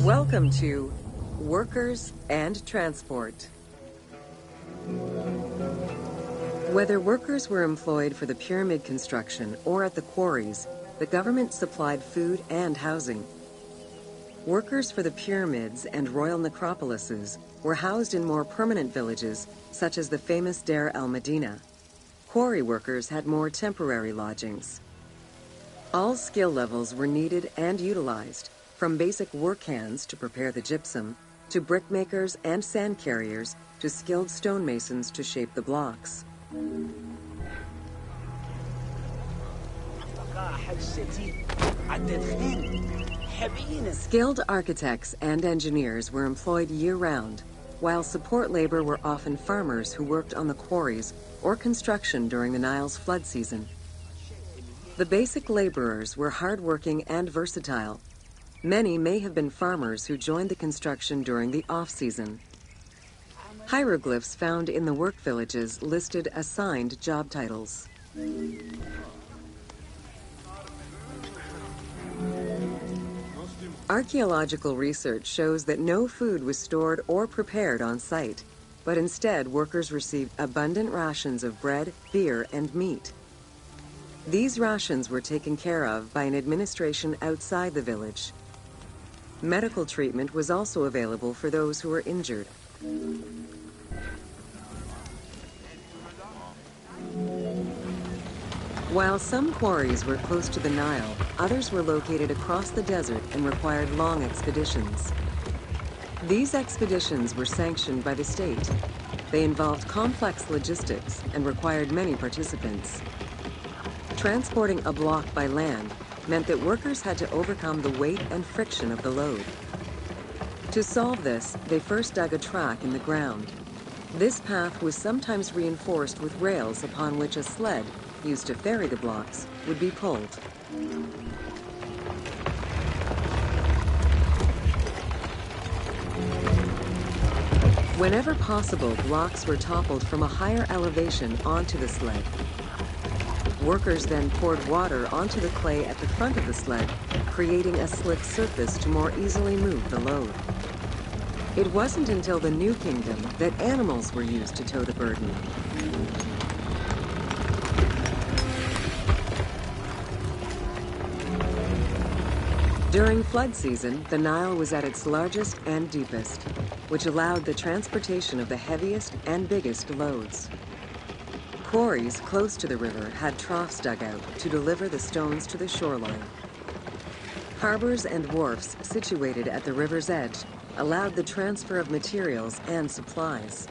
Welcome to Workers and Transport. Whether workers were employed for the pyramid construction or at the quarries, the government supplied food and housing. Workers for the pyramids and royal necropolises were housed in more permanent villages, such as the famous Deir el-Medina. Quarry workers had more temporary lodgings. All skill levels were needed and utilized, from basic work hands to prepare the gypsum, to brickmakers and sand carriers, to skilled stonemasons to shape the blocks. Skilled architects and engineers were employed year-round, while support labor were often farmers who worked on the quarries or construction during the Nile's flood season. The basic laborers were hard-working and versatile. Many may have been farmers who joined the construction during the off-season. Hieroglyphs found in the work villages listed assigned job titles. Archaeological research shows that no food was stored or prepared on site, but instead workers received abundant rations of bread, beer, and meat. These rations were taken care of by an administration outside the village. Medical treatment was also available for those who were injured. While some quarries were close to the Nile, others were located across the desert and required long expeditions. These expeditions were sanctioned by the state. They involved complex logistics and required many participants. Transporting a block by land meant that workers had to overcome the weight and friction of the load. To solve this, they first dug a track in the ground. This path was sometimes reinforced with rails upon which a sled, used to ferry the blocks, would be pulled. Whenever possible, blocks were toppled from a higher elevation onto the sled. Workers then poured water onto the clay at the front of the sled, creating a slick surface to more easily move the load. It wasn't until the New Kingdom that animals were used to tow the burden. During flood season, the Nile was at its largest and deepest, which allowed the transportation of the heaviest and biggest loads. Quarries close to the river had troughs dug out to deliver the stones to the shoreline. Harbors and wharfs situated at the river's edge allowed the transfer of materials and supplies.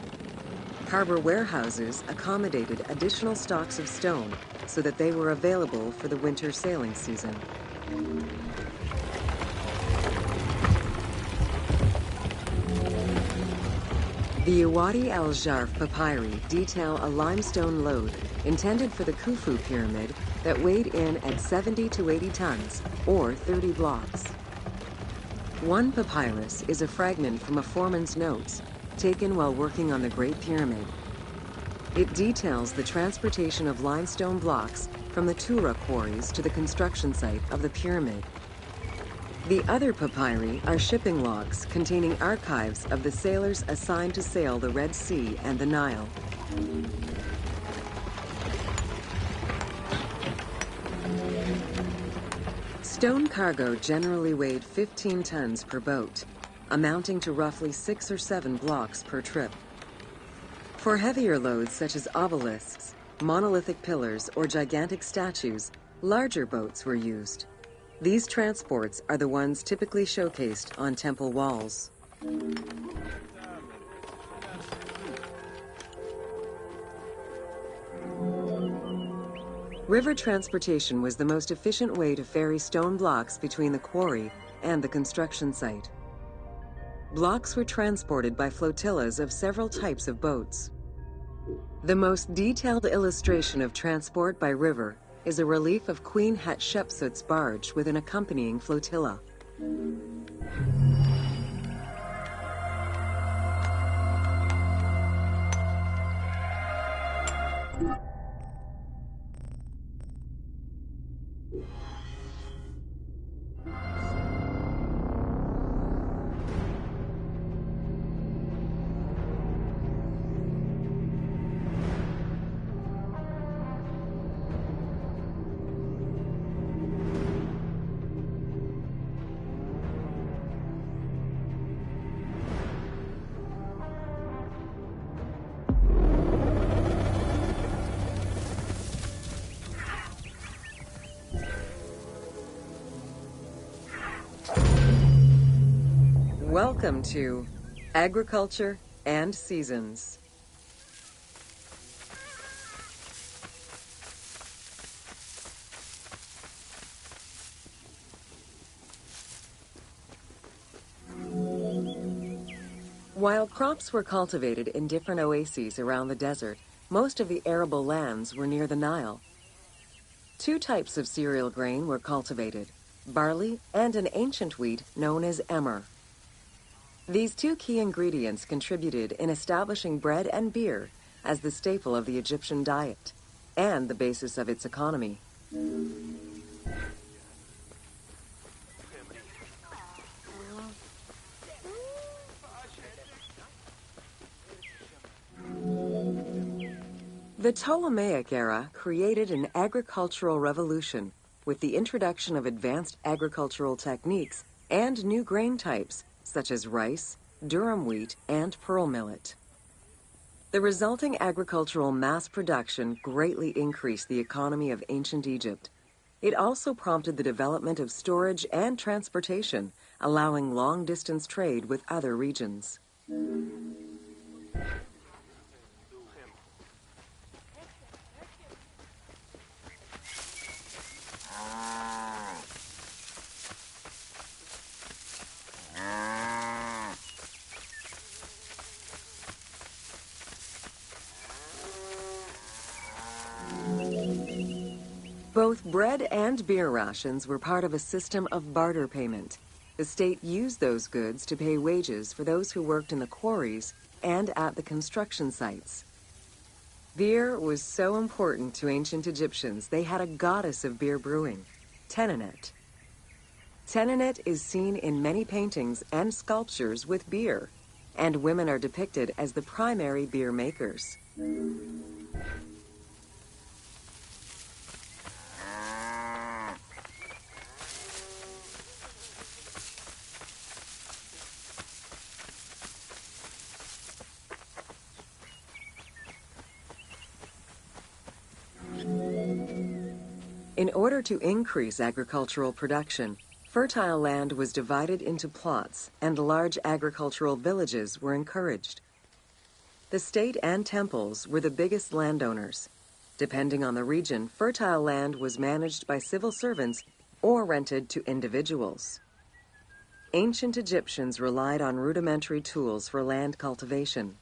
Harbor warehouses accommodated additional stocks of stone so that they were available for the winter sailing season. The Iwadi el-Jarf papyri detail a limestone load intended for the Khufu pyramid that weighed in at 70 to 80 tons, or 30 blocks. One papyrus is a fragment from a foreman's notes taken while working on the Great Pyramid. It details the transportation of limestone blocks from the Tura quarries to the construction site of the pyramid. The other papyri are shipping logs containing archives of the sailors assigned to sail the Red Sea and the Nile. Stone cargo generally weighed 15 tons per boat, amounting to roughly 6 or 7 blocks per trip. For heavier loads such as obelisks, monolithic pillars, or gigantic statues, larger boats were used. These transports are the ones typically showcased on temple walls. River transportation was the most efficient way to ferry stone blocks between the quarry and the construction site. Blocks were transported by flotillas of several types of boats. The most detailed illustration of transport by river is a relief of Queen Hatshepsut's barge with an accompanying flotilla. Welcome to Agriculture and Seasons. While crops were cultivated in different oases around the desert, most of the arable lands were near the Nile. Two types of cereal grain were cultivated, barley and an ancient wheat known as emmer. These two key ingredients contributed in establishing bread and beer as the staple of the Egyptian diet and the basis of its economy. The Ptolemaic era created an agricultural revolution with the introduction of advanced agricultural techniques and new grain types such as rice, durum wheat, and pearl millet. The resulting agricultural mass production greatly increased the economy of ancient Egypt. It also prompted the development of storage and transportation, allowing long-distance trade with other regions. Both bread and beer rations were part of a system of barter payment. The state used those goods to pay wages for those who worked in the quarries and at the construction sites. Beer was so important to ancient Egyptians, they had a goddess of beer brewing, Tenenet. Tenenet is seen in many paintings and sculptures with beer, and women are depicted as the primary beer makers. In order to increase agricultural production, fertile land was divided into plots and large agricultural villages were encouraged. The state and temples were the biggest landowners. Depending on the region, fertile land was managed by civil servants or rented to individuals. Ancient Egyptians relied on rudimentary tools for land cultivation.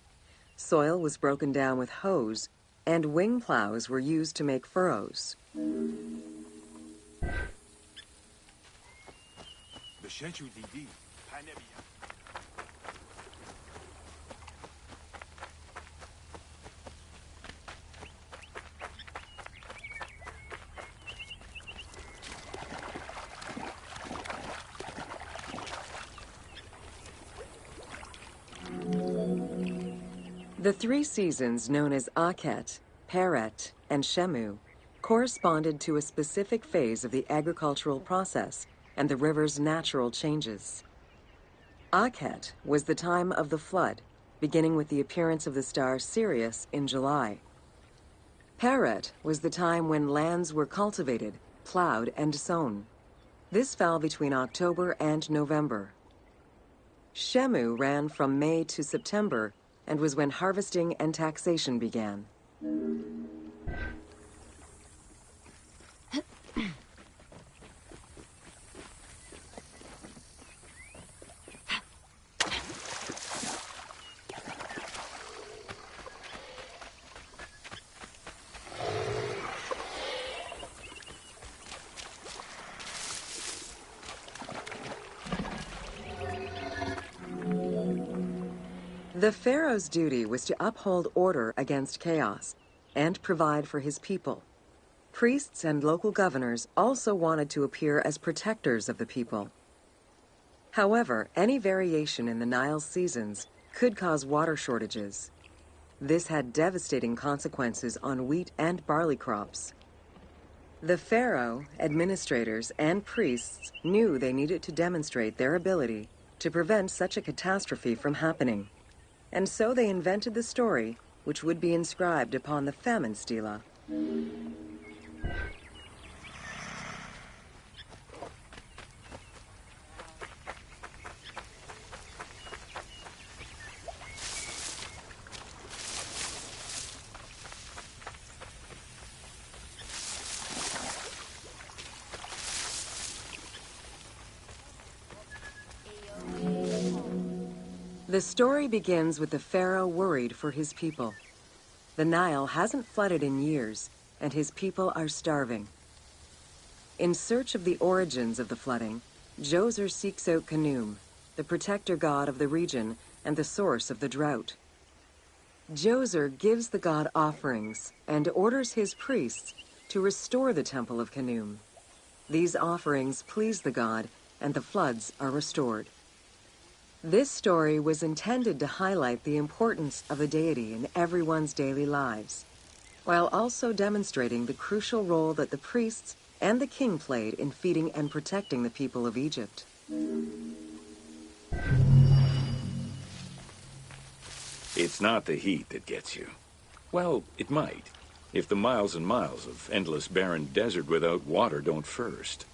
Soil was broken down with hoes, and wing plows were used to make furrows. The three seasons known as Akhet, Peret, and Shemu corresponded to a specific phase of the agricultural process and the river's natural changes. Akhet was the time of the flood, beginning with the appearance of the star Sirius in July. Peret was the time when lands were cultivated, plowed, and sown. This fell between October and November. Shemu ran from May to September and was when harvesting and taxation began. The pharaoh's duty was to uphold order against chaos and provide for his people. Priests and local governors also wanted to appear as protectors of the people. However, any variation in the Nile's seasons could cause water shortages. This had devastating consequences on wheat and barley crops. The pharaoh, administrators, and priests knew they needed to demonstrate their ability to prevent such a catastrophe from happening. And so they invented the story, which would be inscribed upon the famine stela. The story begins with the pharaoh worried for his people. The Nile hasn't flooded in years, and his people are starving. In search of the origins of the flooding, Djoser seeks out Khnum, the protector god of the region and the source of the drought. Djoser gives the god offerings and orders his priests to restore the temple of Khnum. These offerings please the god, and the floods are restored. This story was intended to highlight the importance of the deity in everyone's daily lives, while also demonstrating the crucial role that the priests and the king played in feeding and protecting the people of Egypt. It's not the heat that gets you. Well, it might, if the miles and miles of endless barren desert without water don't first.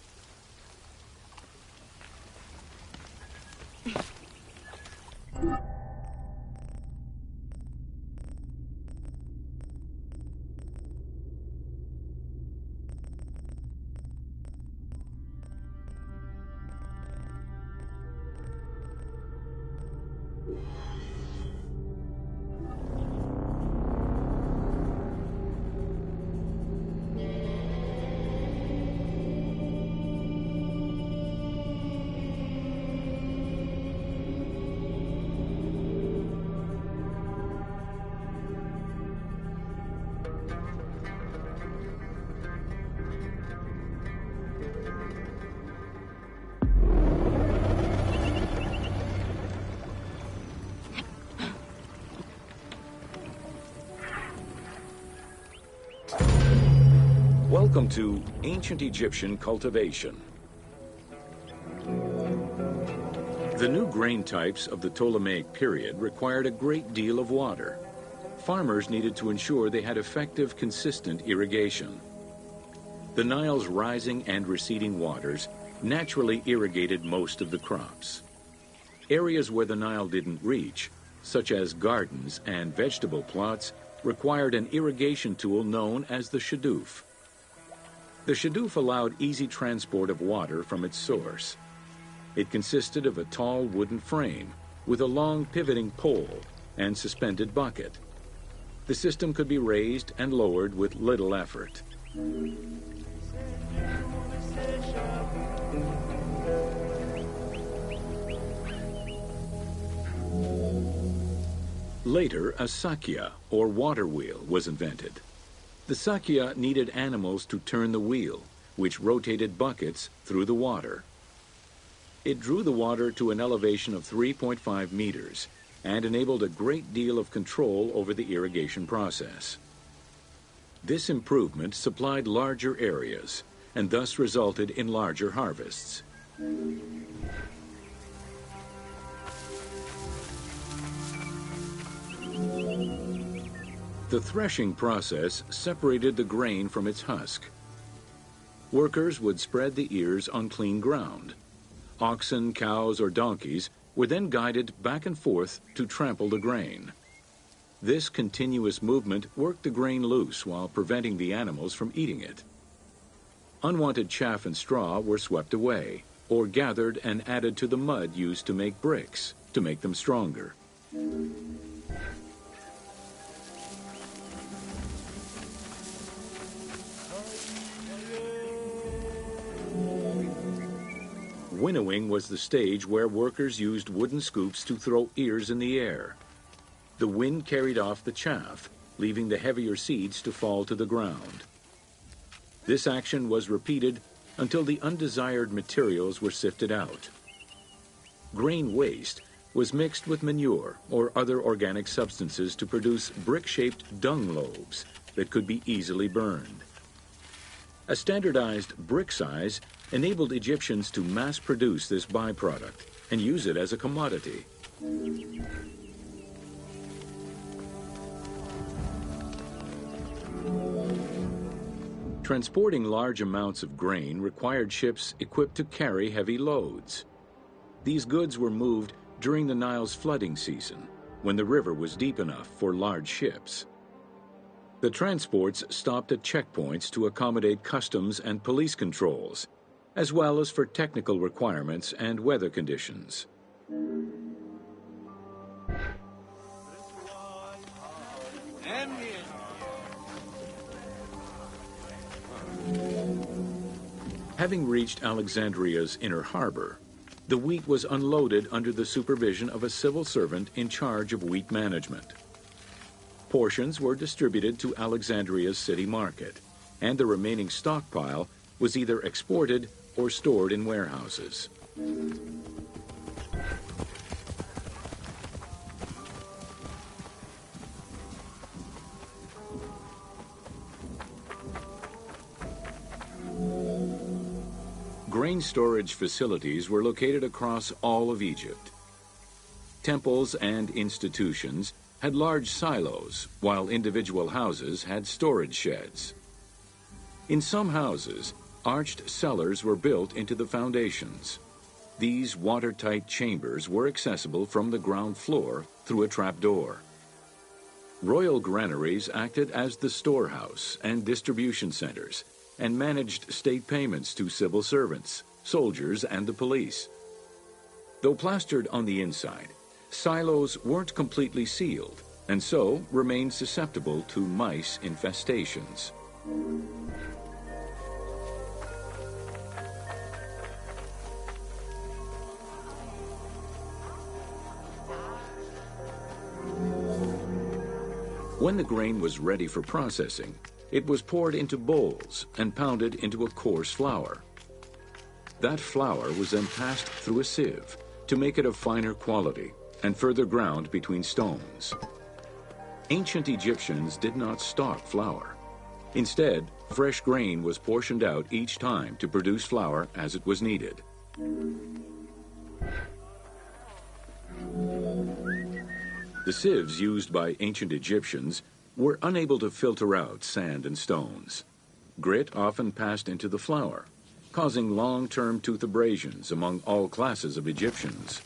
Welcome to Ancient Egyptian Cultivation. The new grain types of the Ptolemaic period required a great deal of water. Farmers needed to ensure they had effective, consistent irrigation. The Nile's rising and receding waters naturally irrigated most of the crops. Areas where the Nile didn't reach, such as gardens and vegetable plots, required an irrigation tool known as the shadoof. The shadoof allowed easy transport of water from its source. It consisted of a tall wooden frame with a long pivoting pole and suspended bucket. The system could be raised and lowered with little effort. Later, a sakya, or water wheel, was invented. The sakya needed animals to turn the wheel, which rotated buckets through the water. It drew the water to an elevation of 3.5 meters and enabled a great deal of control over the irrigation process. This improvement supplied larger areas and thus resulted in larger harvests. The threshing process separated the grain from its husk. Workers would spread the ears on clean ground. Oxen, cows, or donkeys were then guided back and forth to trample the grain. This continuous movement worked the grain loose while preventing the animals from eating it. Unwanted chaff and straw were swept away, or gathered and added to the mud used to make bricks, to make them stronger. Winnowing was the stage where workers used wooden scoops to throw ears in the air. The wind carried off the chaff, leaving the heavier seeds to fall to the ground. This action was repeated until the undesired materials were sifted out. Grain waste was mixed with manure or other organic substances to produce brick-shaped dung lobes that could be easily burned. A standardized brick size enabled Egyptians to mass produce this byproduct and use it as a commodity. Transporting large amounts of grain required ships equipped to carry heavy loads. These goods were moved during the Nile's flooding season, when the river was deep enough for large ships. The transports stopped at checkpoints to accommodate customs and police controls, as well as for technical requirements and weather conditions. Having reached Alexandria's inner harbor, the wheat was unloaded under the supervision of a civil servant in charge of wheat management. Portions were distributed to Alexandria's city market, and the remaining stockpile was either exported or stored in warehouses. Grain storage facilities were located across all of Egypt. Temples and institutions had large silos, while individual houses had storage sheds. In some houses, arched cellars were built into the foundations. These watertight chambers were accessible from the ground floor through a trapdoor. Royal granaries acted as the storehouse and distribution centers, and managed state payments to civil servants, soldiers, and the police. Though plastered on the inside, silos weren't completely sealed, and so remained susceptible to mice infestations. When the grain was ready for processing, it was poured into bowls and pounded into a coarse flour. That flour was then passed through a sieve to make it of finer quality and further ground between stones. Ancient Egyptians did not stock flour. Instead, fresh grain was portioned out each time to produce flour as it was needed. The sieves used by ancient Egyptians were unable to filter out sand and stones. Grit often passed into the flour, causing long-term tooth abrasions among all classes of Egyptians.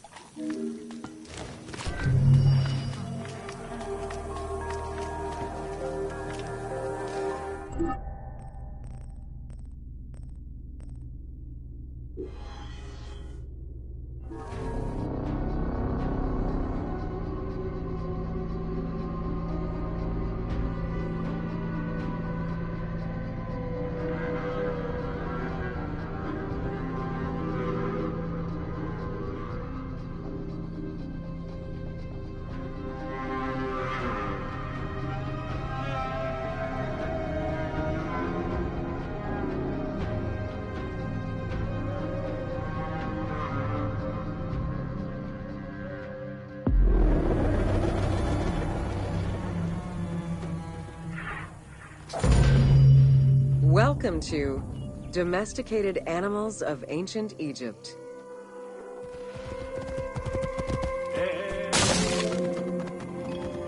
Welcome to Domesticated Animals of Ancient Egypt.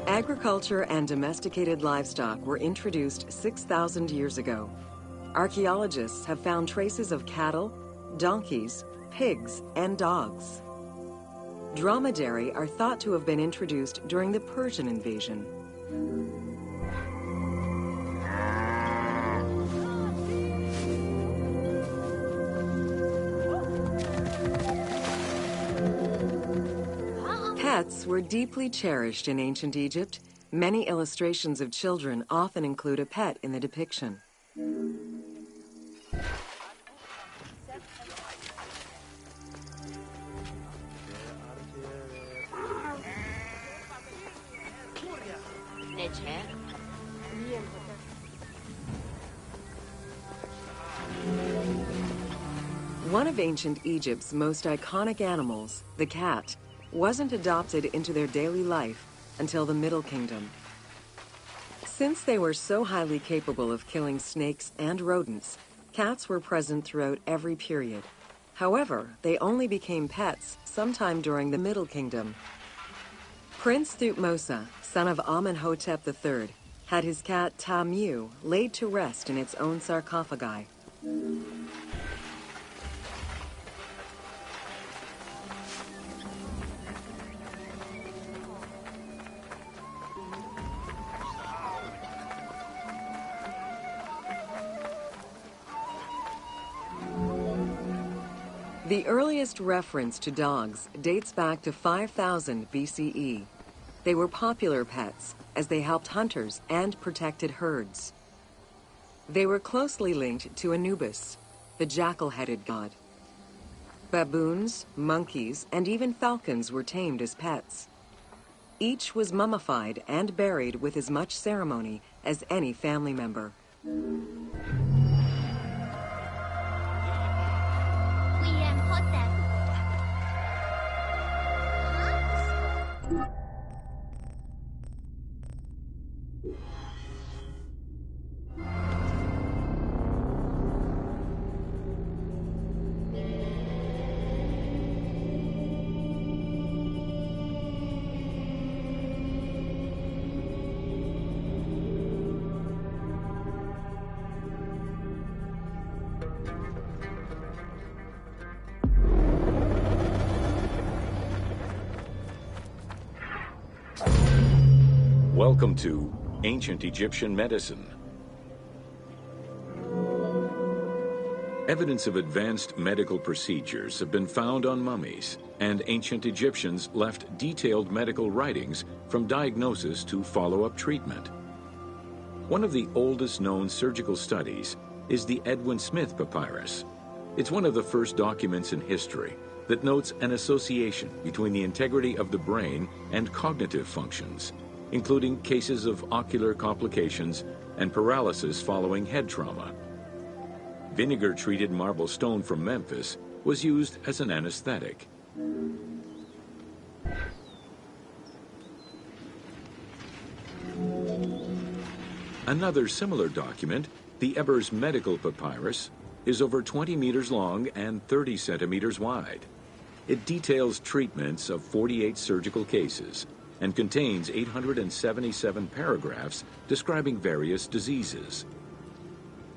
Agriculture and domesticated livestock were introduced 6,000 years ago. Archaeologists have found traces of cattle, donkeys, pigs, and dogs. Dromedary are thought to have been introduced during the Persian invasion. Pets were deeply cherished in ancient Egypt. Many illustrations of children often include a pet in the depiction. One of ancient Egypt's most iconic animals, the cat, wasn't adopted into their daily life until the Middle Kingdom. Since they were so highly capable of killing snakes and rodents, cats were present throughout every period. However, they only became pets sometime during the Middle Kingdom. Prince Thutmose, son of Amenhotep III, had his cat Tamu laid to rest in its own sarcophagi. The earliest reference to dogs dates back to 5000 BCE. They were popular pets as they helped hunters and protected herds. They were closely linked to Anubis, the jackal-headed god. Baboons, monkeys, and even falcons were tamed as pets. Each was mummified and buried with as much ceremony as any family member. Welcome to Ancient Egyptian Medicine. Evidence of advanced medical procedures have been found on mummies, and ancient Egyptians left detailed medical writings from diagnosis to follow-up treatment. One of the oldest known surgical studies is the Edwin Smith Papyrus. It's one of the first documents in history that notes an association between the integrity of the brain and cognitive functions, including cases of ocular complications and paralysis following head trauma. Vinegar-treated marble stone from Memphis was used as an anesthetic. Another similar document, the Ebers Medical Papyrus, is over 20 meters long and 30 centimeters wide. It details treatments of 48 surgical cases and contains 877 paragraphs describing various diseases.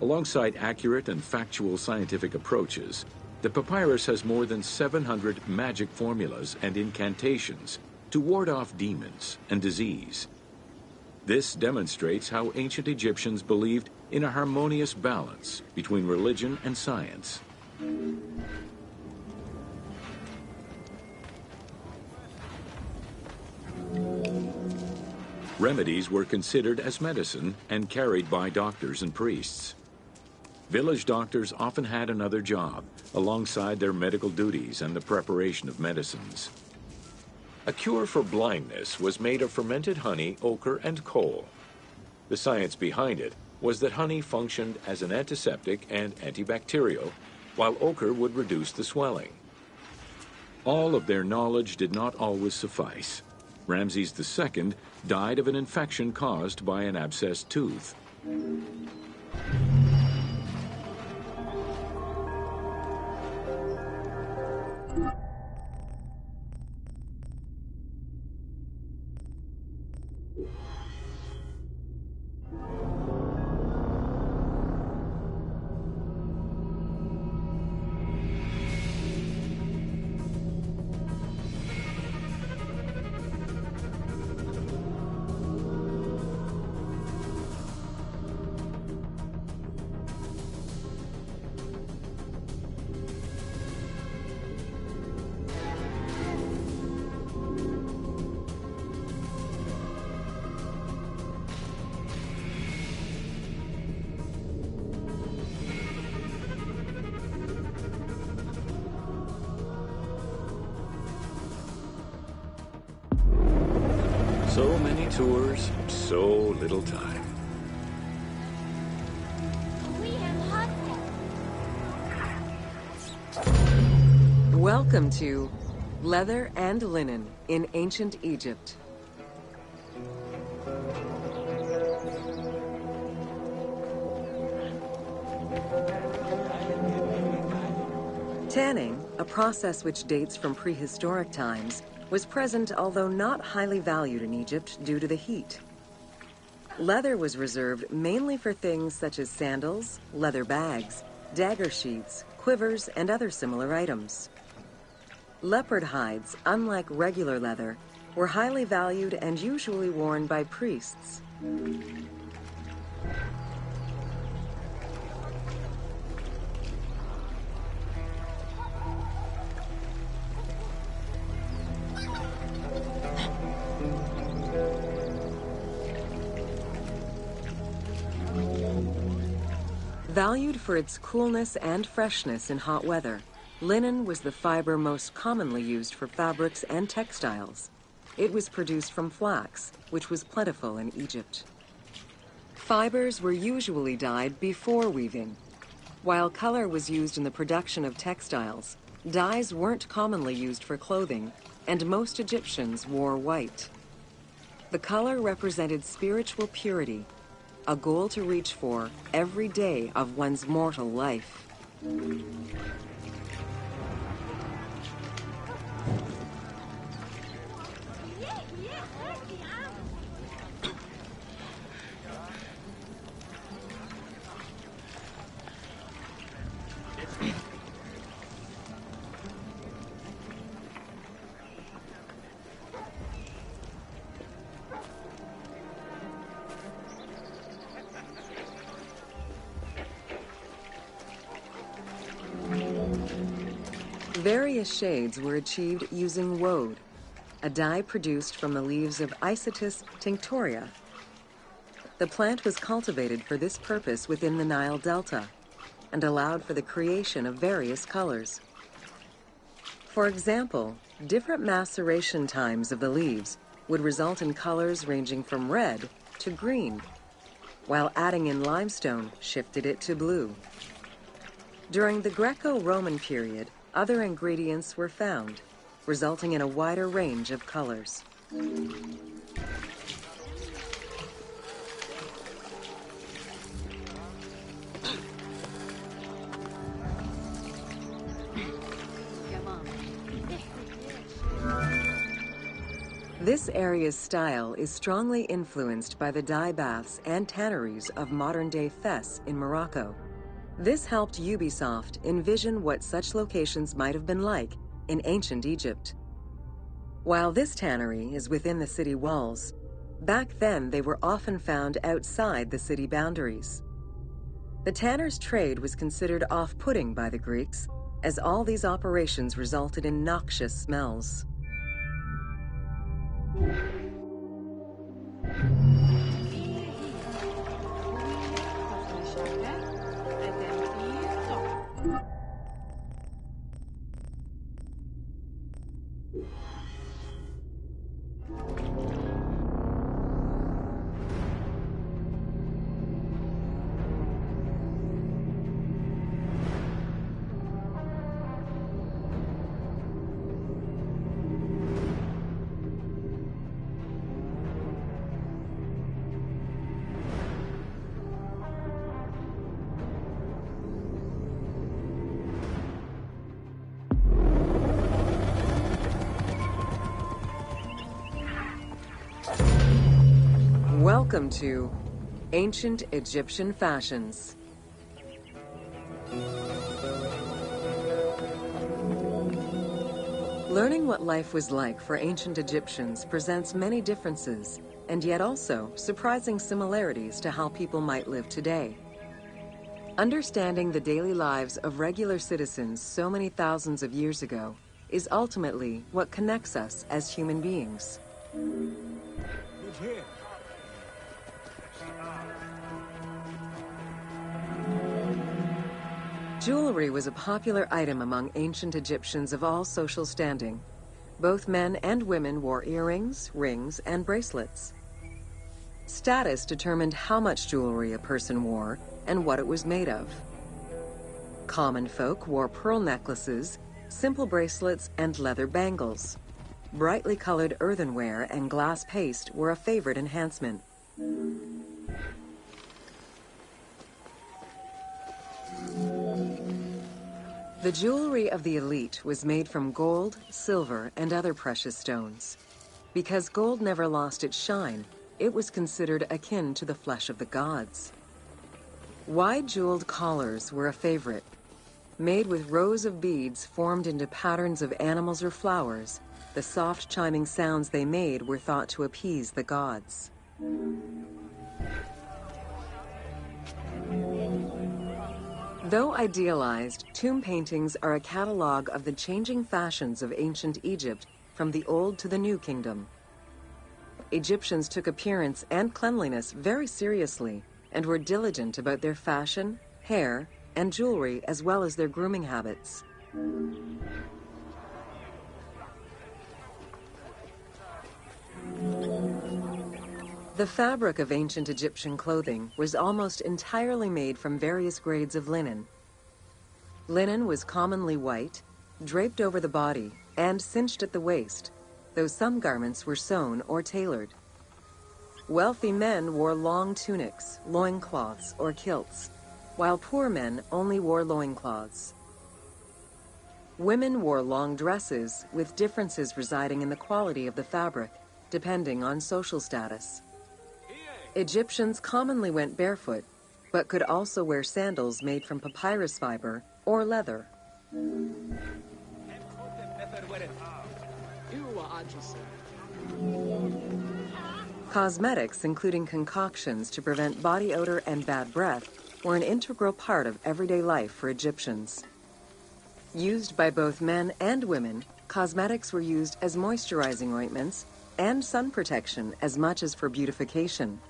Alongside accurate and factual scientific approaches, the papyrus has more than 700 magic formulas and incantations to ward off demons and disease. This demonstrates how ancient Egyptians believed in a harmonious balance between religion and science. Remedies were considered as medicine and carried by doctors and priests. Village doctors often had another job alongside their medical duties and the preparation of medicines. A cure for blindness was made of fermented honey, ochre, and coal. The science behind it was that honey functioned as an antiseptic and antibacterial, while ochre would reduce the swelling. All of their knowledge did not always suffice. Ramses II died of an infection caused by an abscessed tooth. So many tours, so little time. We have hot Welcome to Leather and Linen in Ancient Egypt. Tanning, a process which dates from prehistoric times, was present although not highly valued in Egypt due to the heat. Leather was reserved mainly for things such as sandals, leather bags, dagger sheaths, quivers, and other similar items. Leopard hides, unlike regular leather, were highly valued and usually worn by priests. Valued for its coolness and freshness in hot weather, linen was the fiber most commonly used for fabrics and textiles. It was produced from flax, which was plentiful in Egypt. Fibers were usually dyed before weaving. While color was used in the production of textiles, dyes weren't commonly used for clothing, and most Egyptians wore white. The color represented spiritual purity, a goal to reach for every day of one's mortal life. Various shades were achieved using woad, a dye produced from the leaves of Isotis tinctoria. The plant was cultivated for this purpose within the Nile Delta and allowed for the creation of various colors. For example, different maceration times of the leaves would result in colors ranging from red to green, while adding in limestone shifted it to blue. During the Greco-Roman period, other ingredients were found, resulting in a wider range of colors. This area's style is strongly influenced by the dye baths and tanneries of modern-day Fes in Morocco. This helped Ubisoft envision what such locations might have been like in ancient Egypt. While this tannery is within the city walls, back then they were often found outside the city boundaries. The tanner's trade was considered off-putting by the Greeks, as all these operations resulted in noxious smells. Welcome to Ancient Egyptian Fashions. Learning what life was like for ancient Egyptians presents many differences, and yet also surprising similarities to how people might live today. Understanding the daily lives of regular citizens so many thousands of years ago is ultimately what connects us as human beings. Jewelry was a popular item among ancient Egyptians of all social standing. Both men and women wore earrings, rings, and bracelets. Status determined how much jewelry a person wore and what it was made of. Common folk wore pearl necklaces, simple bracelets, and leather bangles. Brightly colored earthenware and glass paste were a favorite enhancement. The jewelry of the elite was made from gold, silver, and other precious stones. Because gold never lost its shine, it was considered akin to the flesh of the gods. Wide jeweled collars were a favorite. Made with rows of beads formed into patterns of animals or flowers, the soft chiming sounds they made were thought to appease the gods. Though idealized, tomb paintings are a catalog of the changing fashions of ancient Egypt from the Old to the New Kingdom. Egyptians took appearance and cleanliness very seriously and were diligent about their fashion, hair, and jewelry as well as their grooming habits. The fabric of ancient Egyptian clothing was almost entirely made from various grades of linen. Linen was commonly white, draped over the body, and cinched at the waist, though some garments were sewn or tailored. Wealthy men wore long tunics, loincloths, or kilts, while poor men only wore loincloths. Women wore long dresses, with differences residing in the quality of the fabric, depending on social status. Egyptians commonly went barefoot, but could also wear sandals made from papyrus fiber or leather. Cosmetics, including concoctions to prevent body odor and bad breath, were an integral part of everyday life for Egyptians. Used by both men and women, cosmetics were used as moisturizing ointments and sun protection as much as for beautification.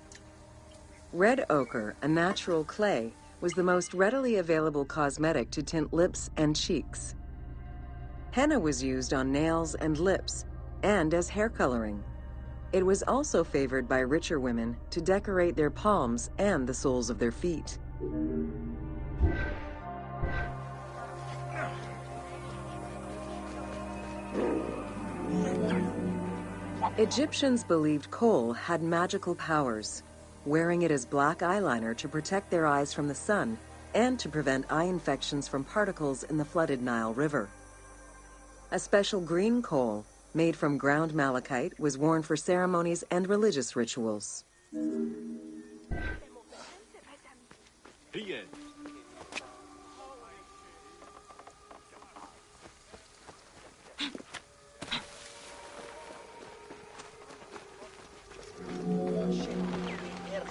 Red ochre, a natural clay, was the most readily available cosmetic to tint lips and cheeks. Henna was used on nails and lips, and as hair coloring. It was also favored by richer women to decorate their palms and the soles of their feet. Egyptians believed kohl had magical powers, wearing it as black eyeliner to protect their eyes from the sun and to prevent eye infections from particles in the flooded Nile River. A special green kohl, made from ground malachite, was worn for ceremonies and religious rituals.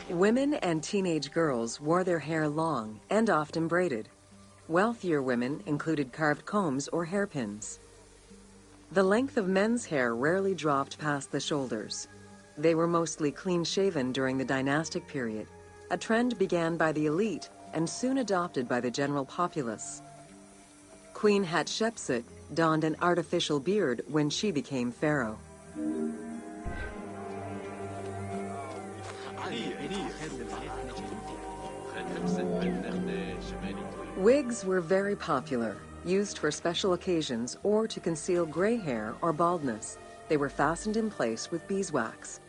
Women and teenage girls wore their hair long and often braided. Wealthier women included carved combs or hairpins. The length of men's hair rarely dropped past the shoulders. They were mostly clean-shaven during the dynastic period, a trend began by the elite and soon adopted by the general populace. Queen Hatshepsut donned an artificial beard when she became pharaoh. Wigs were very popular, used for special occasions or to conceal gray hair or baldness. They were fastened in place with beeswax.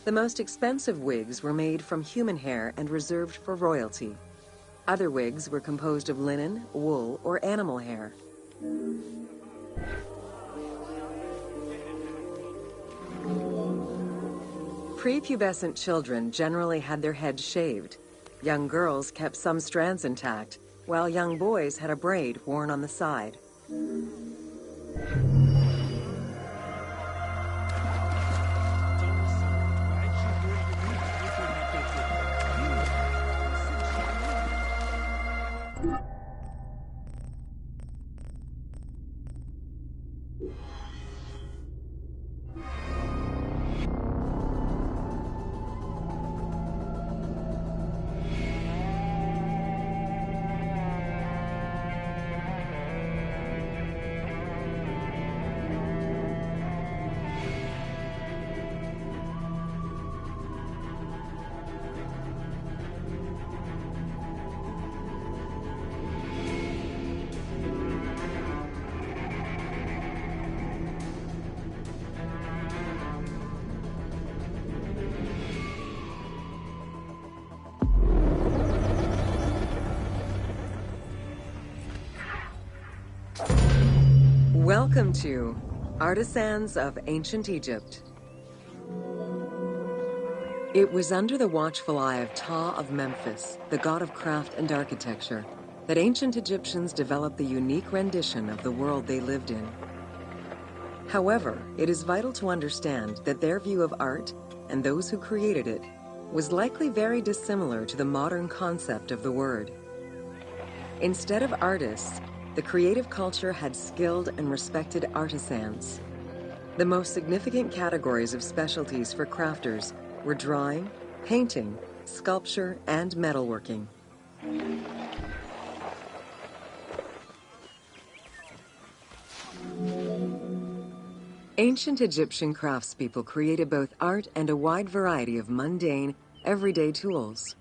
The most expensive wigs were made from human hair and reserved for royalty. Other wigs were composed of linen, wool, or animal hair. Prepubescent children generally had their heads shaved. Young girls kept some strands intact, while young boys had a braid worn on the side. Welcome to Artisans of Ancient Egypt. It was under the watchful eye of Ptah of Memphis, the god of craft and architecture, that ancient Egyptians developed the unique rendition of the world they lived in. However, it is vital to understand that their view of art and those who created it was likely very dissimilar to the modern concept of the word. Instead of artists, the creative culture had skilled and respected artisans. The most significant categories of specialties for crafters were drawing, painting, sculpture, and metalworking. Ancient Egyptian craftspeople created both art and a wide variety of mundane, everyday tools.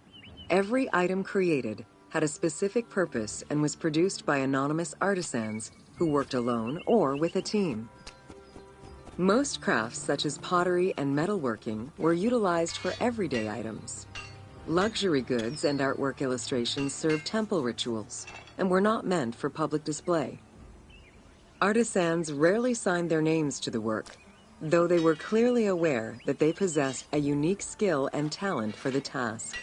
Every item created had a specific purpose and was produced by anonymous artisans who worked alone or with a team. Most crafts, such as pottery and metalworking, were utilized for everyday items. Luxury goods and artwork illustrations served temple rituals and were not meant for public display. Artisans rarely signed their names to the work, though they were clearly aware that they possessed a unique skill and talent for the task.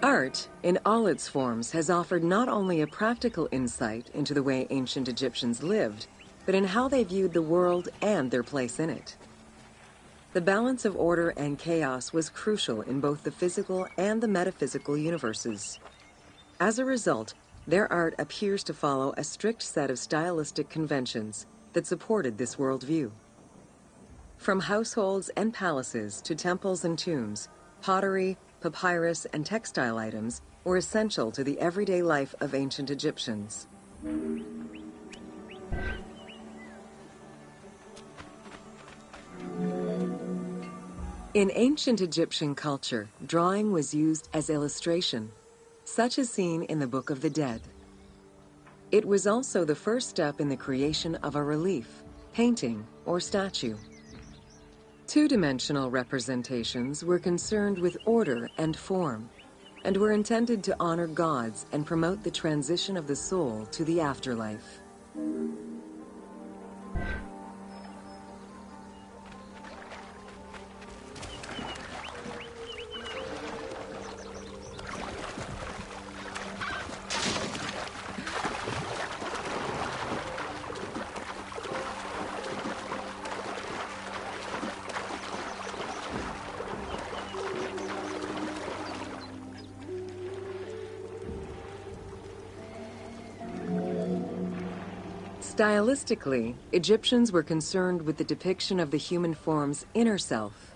Art, in all its forms, has offered not only a practical insight into the way ancient Egyptians lived, but in how they viewed the world and their place in it. The balance of order and chaos was crucial in both the physical and the metaphysical universes. As a result, their art appears to follow a strict set of stylistic conventions that supported this worldview. From households and palaces to temples and tombs, pottery, papyrus, and textile items were essential to the everyday life of ancient Egyptians. In ancient Egyptian culture, drawing was used as illustration, such as seen in the Book of the Dead. It was also the first step in the creation of a relief, painting, or statue. Two-dimensional representations were concerned with order and form, and were intended to honor gods and promote the transition of the soul to the afterlife. Stylistically, Egyptians were concerned with the depiction of the human form's inner self.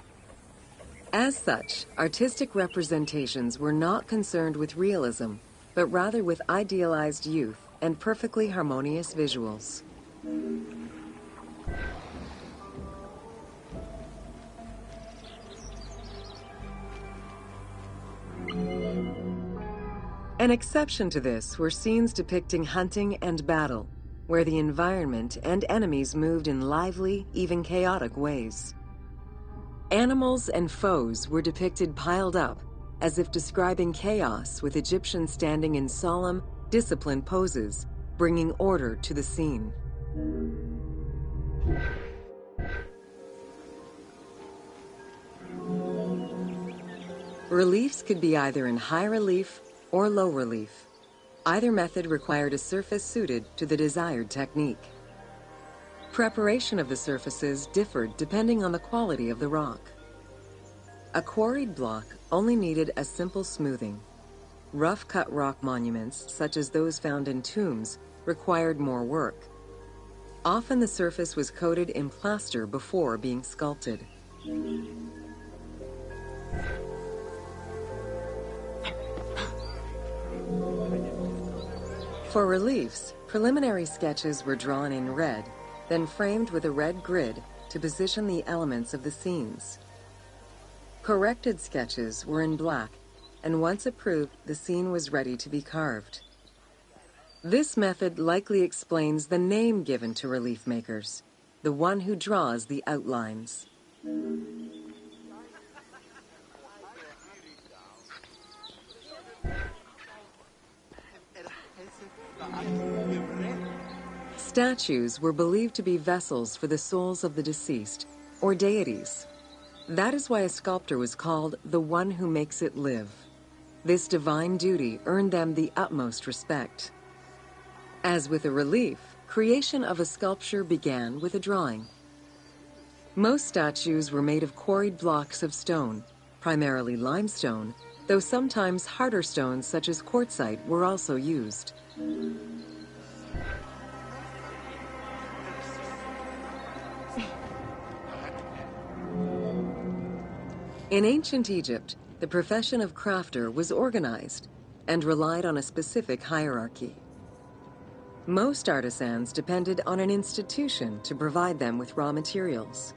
As such, artistic representations were not concerned with realism, but rather with idealized youth and perfectly harmonious visuals. An exception to this were scenes depicting hunting and battle, where the environment and enemies moved in lively, even chaotic ways. Animals and foes were depicted piled up, as if describing chaos, with Egyptians standing in solemn, disciplined poses, bringing order to the scene. Reliefs could be either in high relief or low relief. Either method required a surface suited to the desired technique. Preparation of the surfaces differed depending on the quality of the rock. A quarried block only needed a simple smoothing. Rough-cut rock monuments, such as those found in tombs, required more work. Often the surface was coated in plaster before being sculpted. For reliefs, preliminary sketches were drawn in red, then framed with a red grid to position the elements of the scenes. Corrected sketches were in black, and once approved, the scene was ready to be carved. This method likely explains the name given to relief makers, the one who draws the outlines. Statues were believed to be vessels for the souls of the deceased, or deities. That is why a sculptor was called the one who makes it live. This divine duty earned them the utmost respect. As with a relief, creation of a sculpture began with a drawing. Most statues were made of quarried blocks of stone, primarily limestone, though sometimes harder stones such as quartzite were also used. In ancient Egypt, the profession of crafter was organized and relied on a specific hierarchy. Most artisans depended on an institution to provide them with raw materials.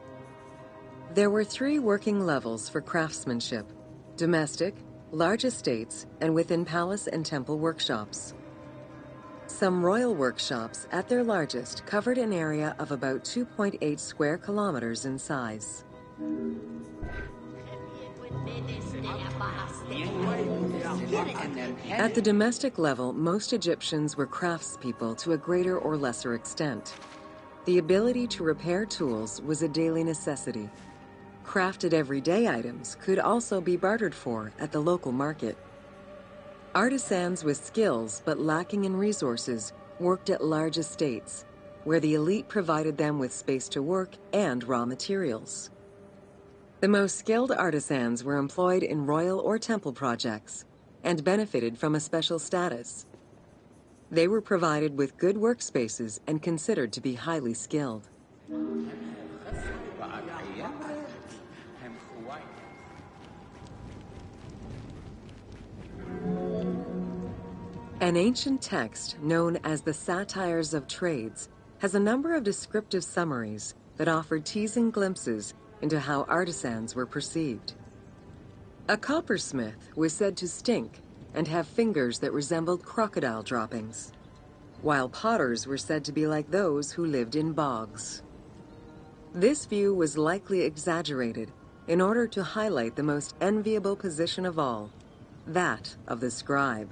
There were 3 working levels for craftsmanship: domestic, large estates, and within palace and temple workshops. Some royal workshops, at their largest, covered an area of about 2.8 square kilometers in size. At the domestic level, most Egyptians were craftspeople to a greater or lesser extent. The ability to repair tools was a daily necessity. Crafted everyday items could also be bartered for at the local market. Artisans with skills but lacking in resources worked at large estates, where the elite provided them with space to work and raw materials. The most skilled artisans were employed in royal or temple projects and benefited from a special status. They were provided with good workspaces and considered to be highly skilled. An ancient text known as the Satires of Trades has a number of descriptive summaries that offered teasing glimpses into how artisans were perceived. A coppersmith was said to stink and have fingers that resembled crocodile droppings, while potters were said to be like those who lived in bogs. This view was likely exaggerated in order to highlight the most enviable position of all, that of the scribe.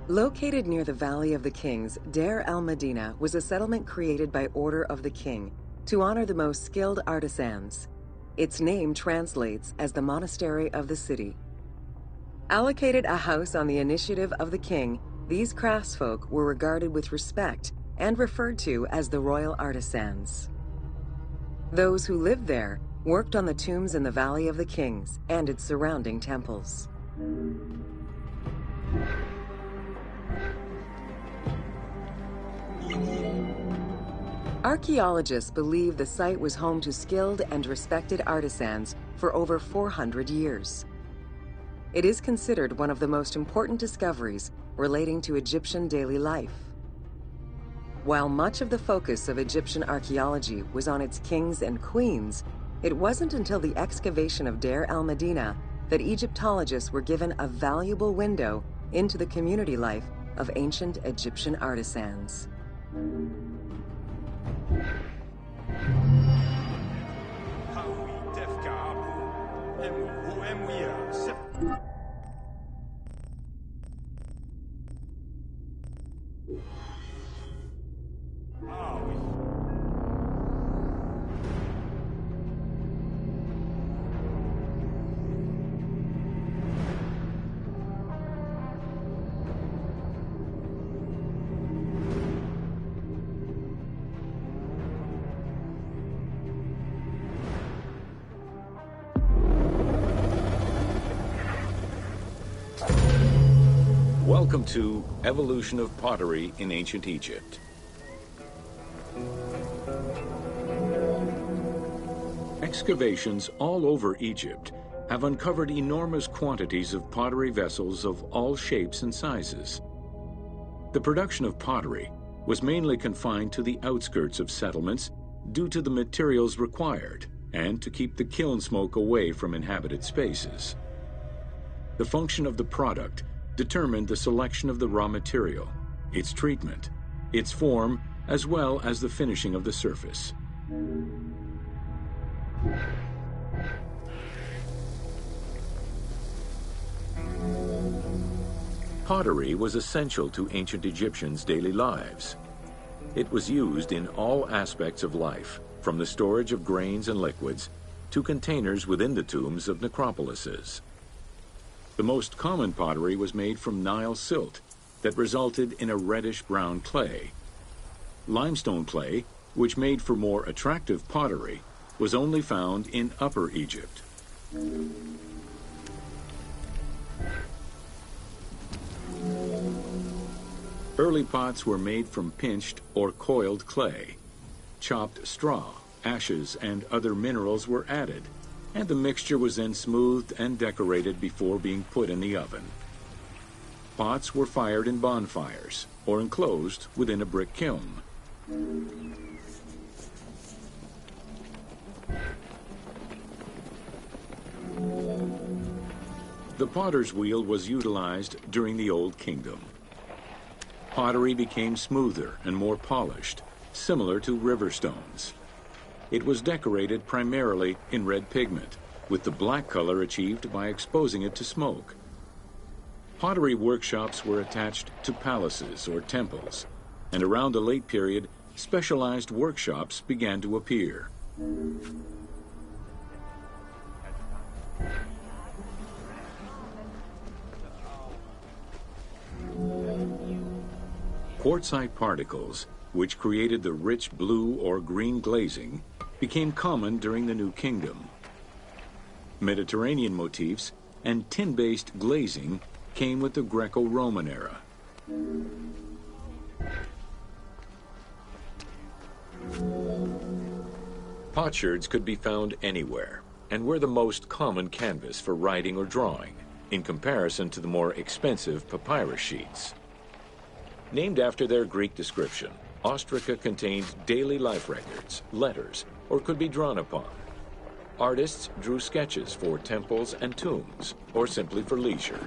Located near the Valley of the Kings, Deir el-Medina was a settlement created by order of the king to honor the most skilled artisans. Its name translates as the monastery of the city. Allocated a house on the initiative of the king, these craftsfolk were regarded with respect and referred to as the royal artisans. Those who lived there worked on the tombs in the Valley of the Kings and its surrounding temples. Archaeologists believe the site was home to skilled and respected artisans for over 400 years. It is considered one of the most important discoveries relating to Egyptian daily life. While much of the focus of Egyptian archaeology was on its kings and queens, it wasn't until the excavation of Deir el-Medina that Egyptologists were given a valuable window into the community life of ancient Egyptian artisans. Welcome to Evolution of Pottery in Ancient Egypt. Excavations all over Egypt have uncovered enormous quantities of pottery vessels of all shapes and sizes. The production of pottery was mainly confined to the outskirts of settlements due to the materials required and to keep the kiln smoke away from inhabited spaces. The function of the product determined the selection of the raw material, its treatment, its form, as well as the finishing of the surface. Pottery was essential to ancient Egyptians' daily lives. It was used in all aspects of life, from the storage of grains and liquids to containers within the tombs of necropolises. The most common pottery was made from Nile silt that resulted in a reddish-brown clay. Limestone clay, which made for more attractive pottery, was only found in Upper Egypt. Early pots were made from pinched or coiled clay. Chopped straw, ashes, and other minerals were added, and the mixture was then smoothed and decorated before being put in the oven. Pots were fired in bonfires or enclosed within a brick kiln. The potter's wheel was utilized during the Old Kingdom. Pottery became smoother and more polished, similar to river stones. It was decorated primarily in red pigment, with the black color achieved by exposing it to smoke. Pottery workshops were attached to palaces or temples, and around the late period, specialized workshops began to appear. Quartzite particles, which created the rich blue or green glazing, became common during the New Kingdom. Mediterranean motifs and tin-based glazing came with the Greco-Roman era. Potsherds could be found anywhere and were the most common canvas for writing or drawing, in comparison to the more expensive papyrus sheets. Named after their Greek description, ostraca contained daily life records, letters, or could be drawn upon. Artists drew sketches for temples and tombs, or simply for leisure.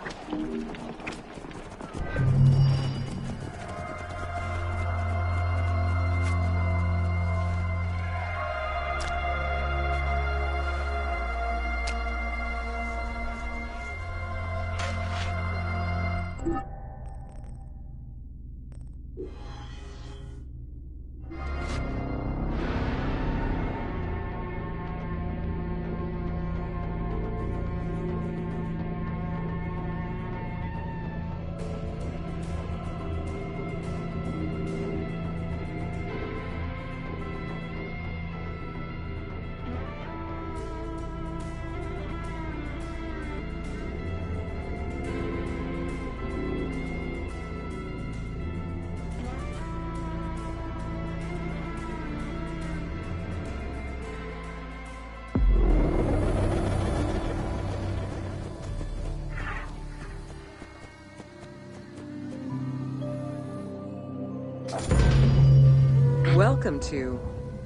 Welcome to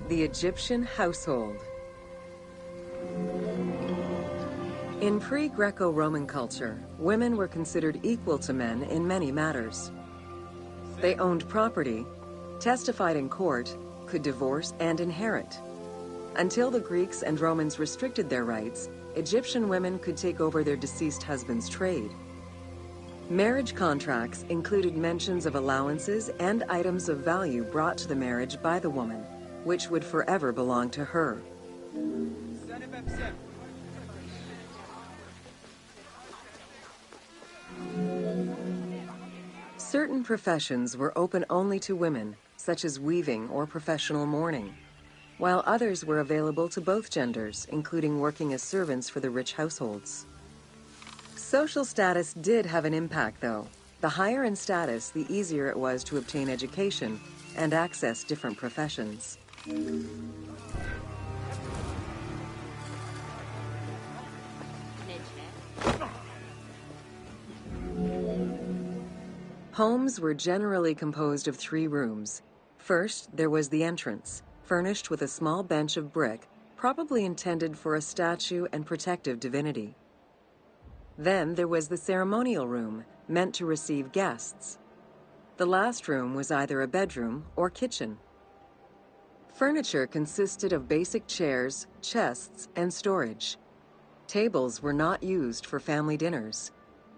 the Egyptian household. In pre-Greco-Roman culture, women were considered equal to men in many matters. They owned property, testified in court, could divorce and inherit. Until the Greeks and Romans restricted their rights, Egyptian women could take over their deceased husband's trade. Marriage contracts included mentions of allowances and items of value brought to the marriage by the woman, which would forever belong to her. Certain professions were open only to women, such as weaving or professional mourning, while others were available to both genders, including working as servants for the rich households. Social status did have an impact, though. The higher in status, the easier it was to obtain education and access different professions. Homes were generally composed of 3 rooms. First, there was the entrance, furnished with a small bench of brick, probably intended for a statue and protective divinity. Then there was the ceremonial room, meant to receive guests. The last room was either a bedroom or kitchen. Furniture consisted of basic chairs, chests, and storage. Tables were not used for family dinners.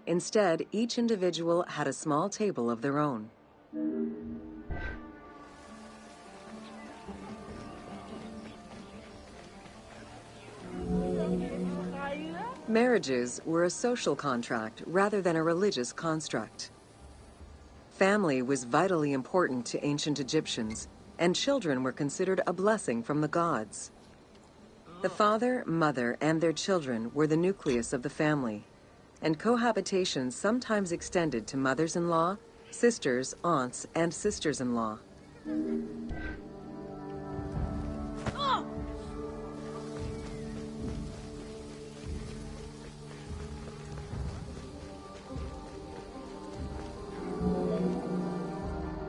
Instead, each individual had a small table of their own. Marriages were a social contract rather than a religious construct. Family was vitally important to ancient Egyptians, and children were considered a blessing from the gods. The father, mother, and their children were the nucleus of the family, and cohabitation sometimes extended to mothers-in-law, sisters, aunts, and sisters-in-law.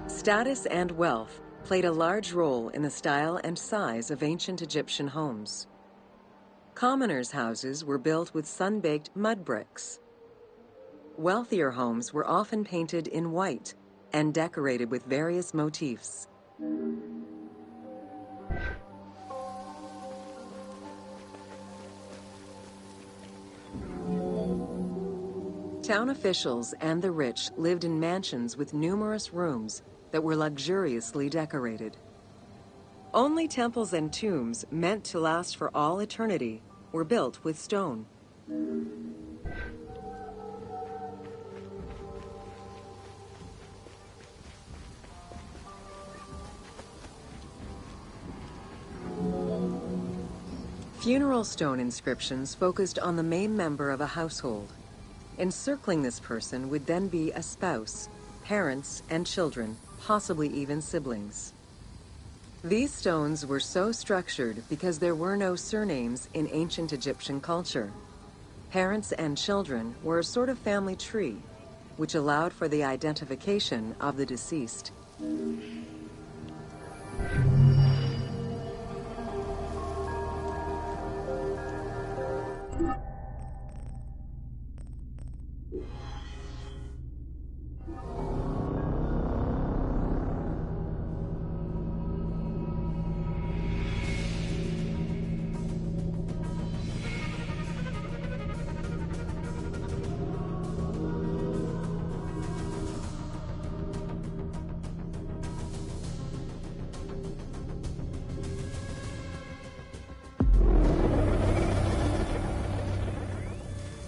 Status and wealth played a large role in the style and size of ancient Egyptian homes. Commoners' houses were built with sun-baked mud bricks. Wealthier homes were often painted in white and decorated with various motifs. Town officials and the rich lived in mansions with numerous rooms that were luxuriously decorated. Only temples and tombs meant to last for all eternity were built with stone. Funeral stone inscriptions focused on the main member of a household. Encircling this person would then be a spouse, parents, and children, possibly even siblings. These stones were so structured because there were no surnames in ancient Egyptian culture. Parents and children were a sort of family tree, which allowed for the identification of the deceased.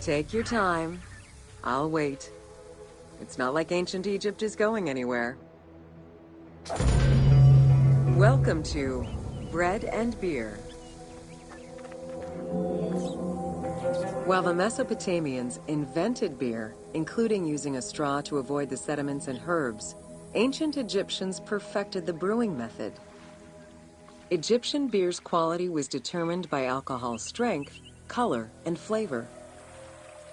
Take your time. I'll wait. It's not like ancient Egypt is going anywhere. Welcome to Bread and Beer. While the Mesopotamians invented beer, including using a straw to avoid the sediments and herbs, ancient Egyptians perfected the brewing method. Egyptian beer's quality was determined by alcohol strength, color, and flavor.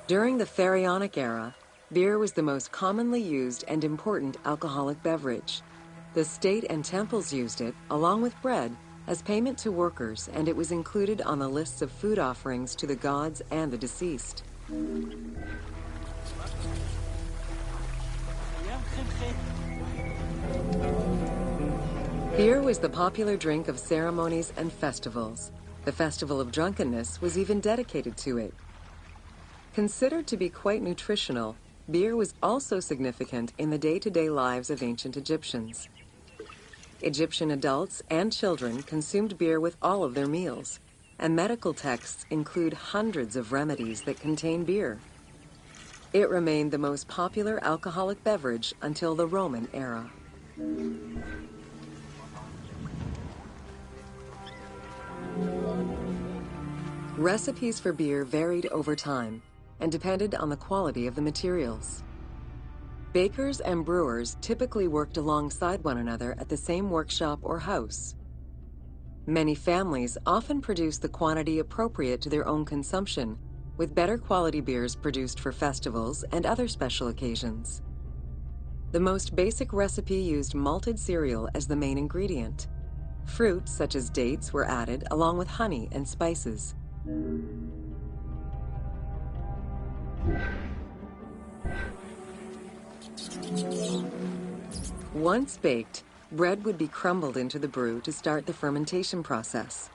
During the Pharaonic era, beer was the most commonly used and important alcoholic beverage. The state and temples used it, along with bread, as payment to workers, and it was included on the lists of food offerings to the gods and the deceased. Beer was the popular drink of ceremonies and festivals. The Festival of Drunkenness was even dedicated to it. Considered to be quite nutritional, beer was also significant in the day-to-day lives of ancient Egyptians. Egyptian adults and children consumed beer with all of their meals, and medical texts include hundreds of remedies that contain beer. It remained the most popular alcoholic beverage until the Roman era. Recipes for beer varied over time and depended on the quality of the materials. Bakers and brewers typically worked alongside one another at the same workshop or house. Many families often produced the quantity appropriate to their own consumption, with better quality beers produced for festivals and other special occasions. The most basic recipe used malted cereal as the main ingredient. Fruits such as dates were added along with honey and spices. Once baked, bread would be crumbled into the brew to start the fermentation process.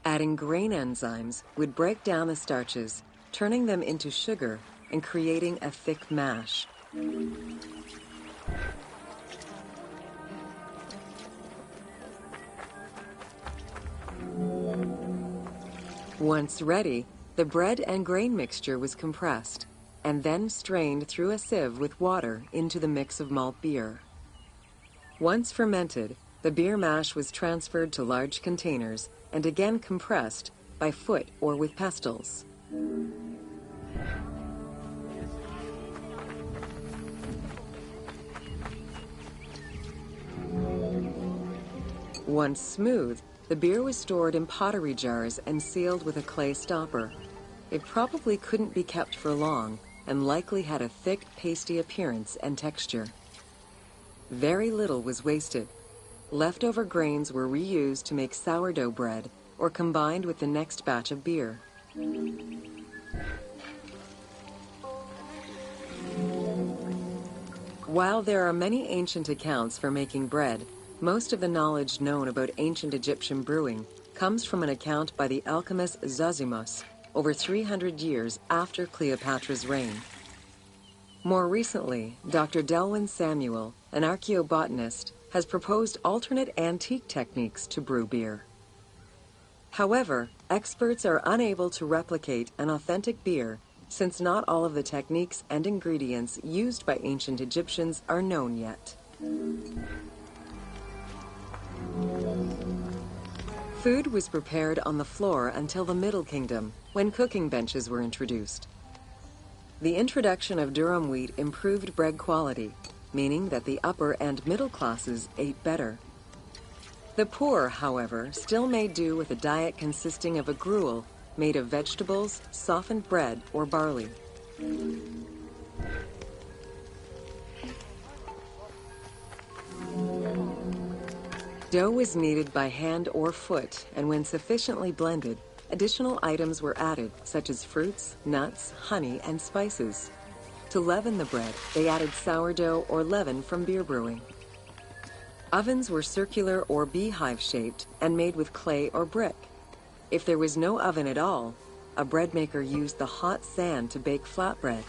Adding grain enzymes would break down the starches, turning them into sugar and creating a thick mash. Once ready, the bread and grain mixture was compressed and then strained through a sieve with water into the mix of malt beer. Once fermented, the beer mash was transferred to large containers and again compressed by foot or with pestles. Once smooth, the beer was stored in pottery jars and sealed with a clay stopper. It probably couldn't be kept for long and likely had a thick, pasty appearance and texture. Very little was wasted. Leftover grains were reused to make sourdough bread or combined with the next batch of beer. While there are many ancient accounts for making bread, most of the knowledge known about ancient Egyptian brewing comes from an account by the alchemist Zosimus over 300 years after Cleopatra's reign. More recently, Dr. Delwyn Samuel, an archaeobotanist, has proposed alternate antique techniques to brew beer. However, experts are unable to replicate an authentic beer since not all of the techniques and ingredients used by ancient Egyptians are known yet. Food was prepared on the floor until the Middle Kingdom, when cooking benches were introduced. The introduction of durum wheat improved bread quality, meaning that the upper and middle classes ate better. The poor, however, still made do with a diet consisting of a gruel made of vegetables, softened bread, or barley. Dough was kneaded by hand or foot, and when sufficiently blended, additional items were added, such as fruits, nuts, honey, and spices. To leaven the bread, they added sourdough or leaven from beer brewing. Ovens were circular or beehive-shaped and made with clay or brick. If there was no oven at all, a bread maker used the hot sand to bake flatbread,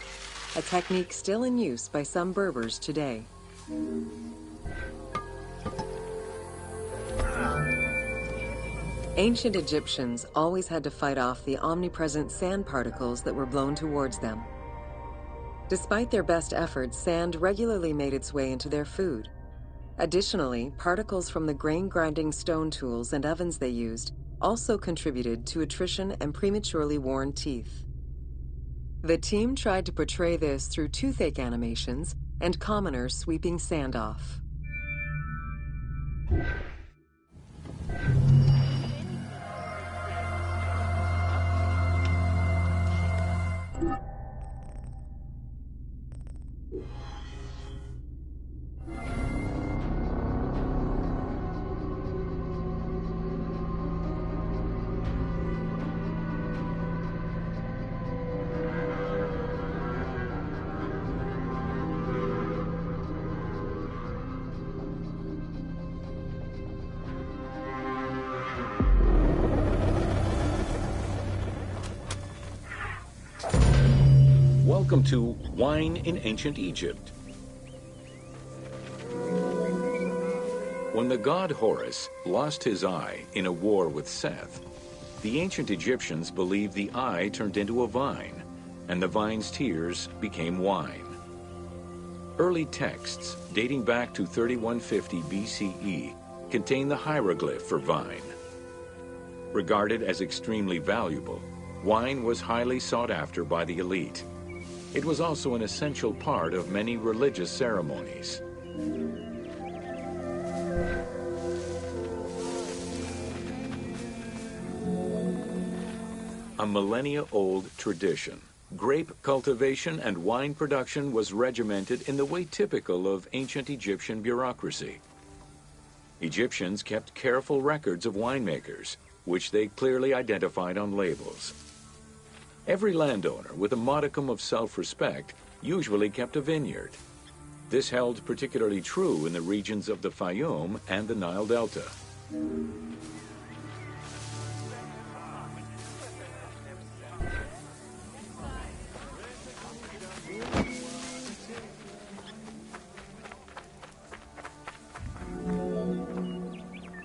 a technique still in use by some Berbers today. Ancient Egyptians always had to fight off the omnipresent sand particles that were blown towards them. Despite their best efforts, sand regularly made its way into their food. Additionally, particles from the grain-grinding stone tools and ovens they used also contributed to attrition and prematurely worn teeth. The team tried to portray this through toothache animations and commoners sweeping sand off. Welcome to Wine in Ancient Egypt. When the god Horus lost his eye in a war with Seth, the ancient Egyptians believed the eye turned into a vine, and the vine's tears became wine. Early texts, dating back to 3150 BCE, contain the hieroglyph for vine. Regarded as extremely valuable, wine was highly sought after by the elite. It was also an essential part of many religious ceremonies. A millennia-old tradition. Grape cultivation and wine production was regimented in the way typical of ancient Egyptian bureaucracy. Egyptians kept careful records of winemakers, which they clearly identified on labels. Every landowner with a modicum of self-respect usually kept a vineyard. This held particularly true in the regions of the Fayoum and the Nile Delta.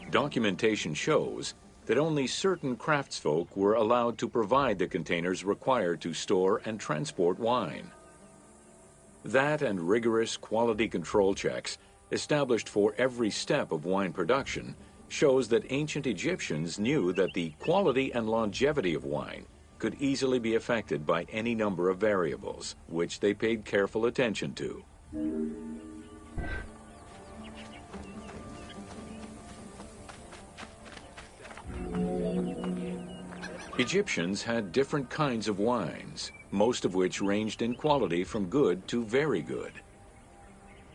Documentation shows that only certain craftsfolk were allowed to provide the containers required to store and transport wine. That and rigorous quality control checks established for every step of wine production shows that ancient Egyptians knew that the quality and longevity of wine could easily be affected by any number of variables, which they paid careful attention to. Egyptians had different kinds of wines, most of which ranged in quality from good to very good.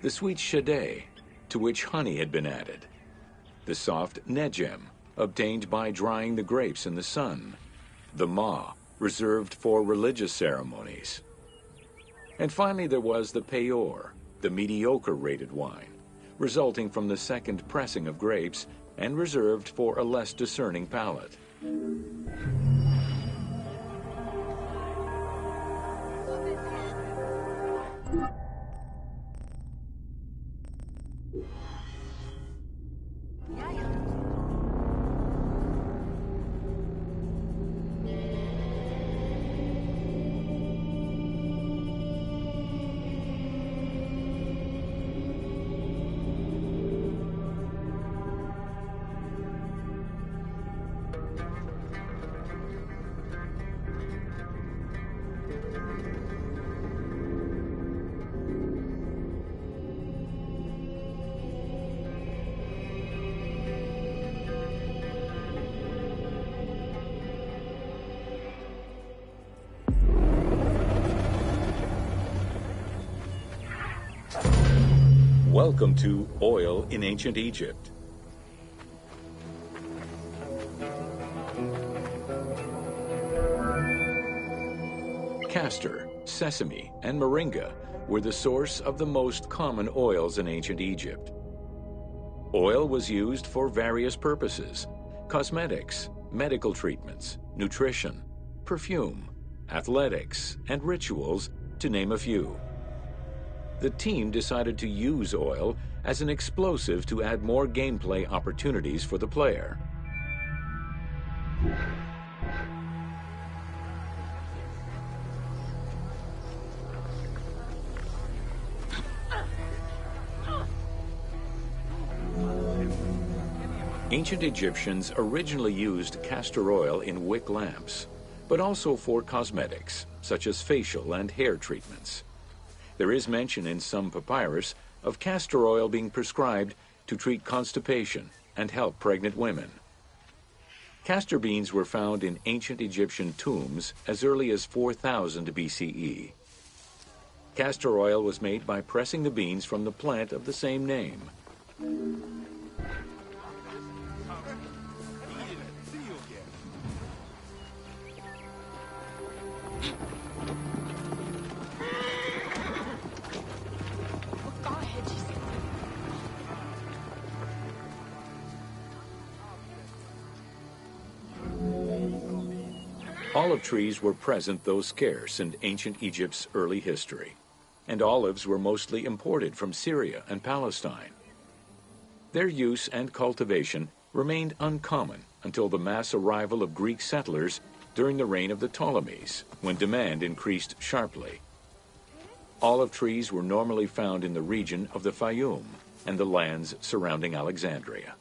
The sweet shadé, to which honey had been added. The soft nejem, obtained by drying the grapes in the sun. The ma, reserved for religious ceremonies. And finally there was the peor, the mediocre rated wine, resulting from the second pressing of grapes and reserved for a less discerning palate. Welcome to Oil in Ancient Egypt. Castor, sesame, and moringa were the source of the most common oils in ancient Egypt. Oil was used for various purposes: cosmetics, medical treatments, nutrition, perfume, athletics, and rituals, to name a few. The team decided to use oil as an explosive to add more gameplay opportunities for the player. Ancient Egyptians originally used castor oil in wick lamps, but also for cosmetics, such as facial and hair treatments. There is mention in some papyrus of castor oil being prescribed to treat constipation and help pregnant women. Castor beans were found in ancient Egyptian tombs as early as 4000 BCE. Castor oil was made by pressing the beans from the plant of the same name. Olive trees were present, though scarce, in ancient Egypt's early history, and olives were mostly imported from Syria and Palestine. Their use and cultivation remained uncommon until the mass arrival of Greek settlers during the reign of the Ptolemies, when demand increased sharply. Olive trees were normally found in the region of the Fayoum and the lands surrounding Alexandria.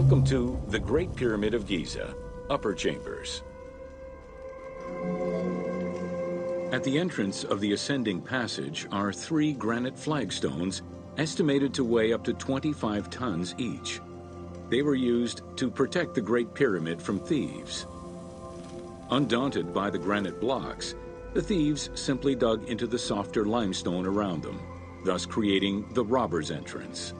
Welcome to the Great Pyramid of Giza, Upper Chambers. At the entrance of the ascending passage are 3 granite flagstones estimated to weigh up to 25 tons each. They were used to protect the Great Pyramid from thieves. Undaunted by the granite blocks, the thieves simply dug into the softer limestone around them, thus creating the robber's entrance.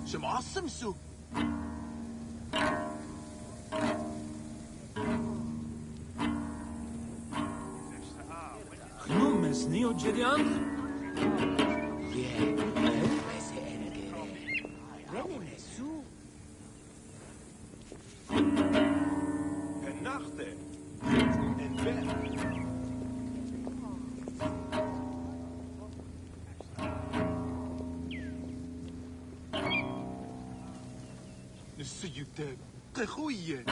Some awesome soup. Numes neo Gideon? Nachte. En bed. Zie je de goeie.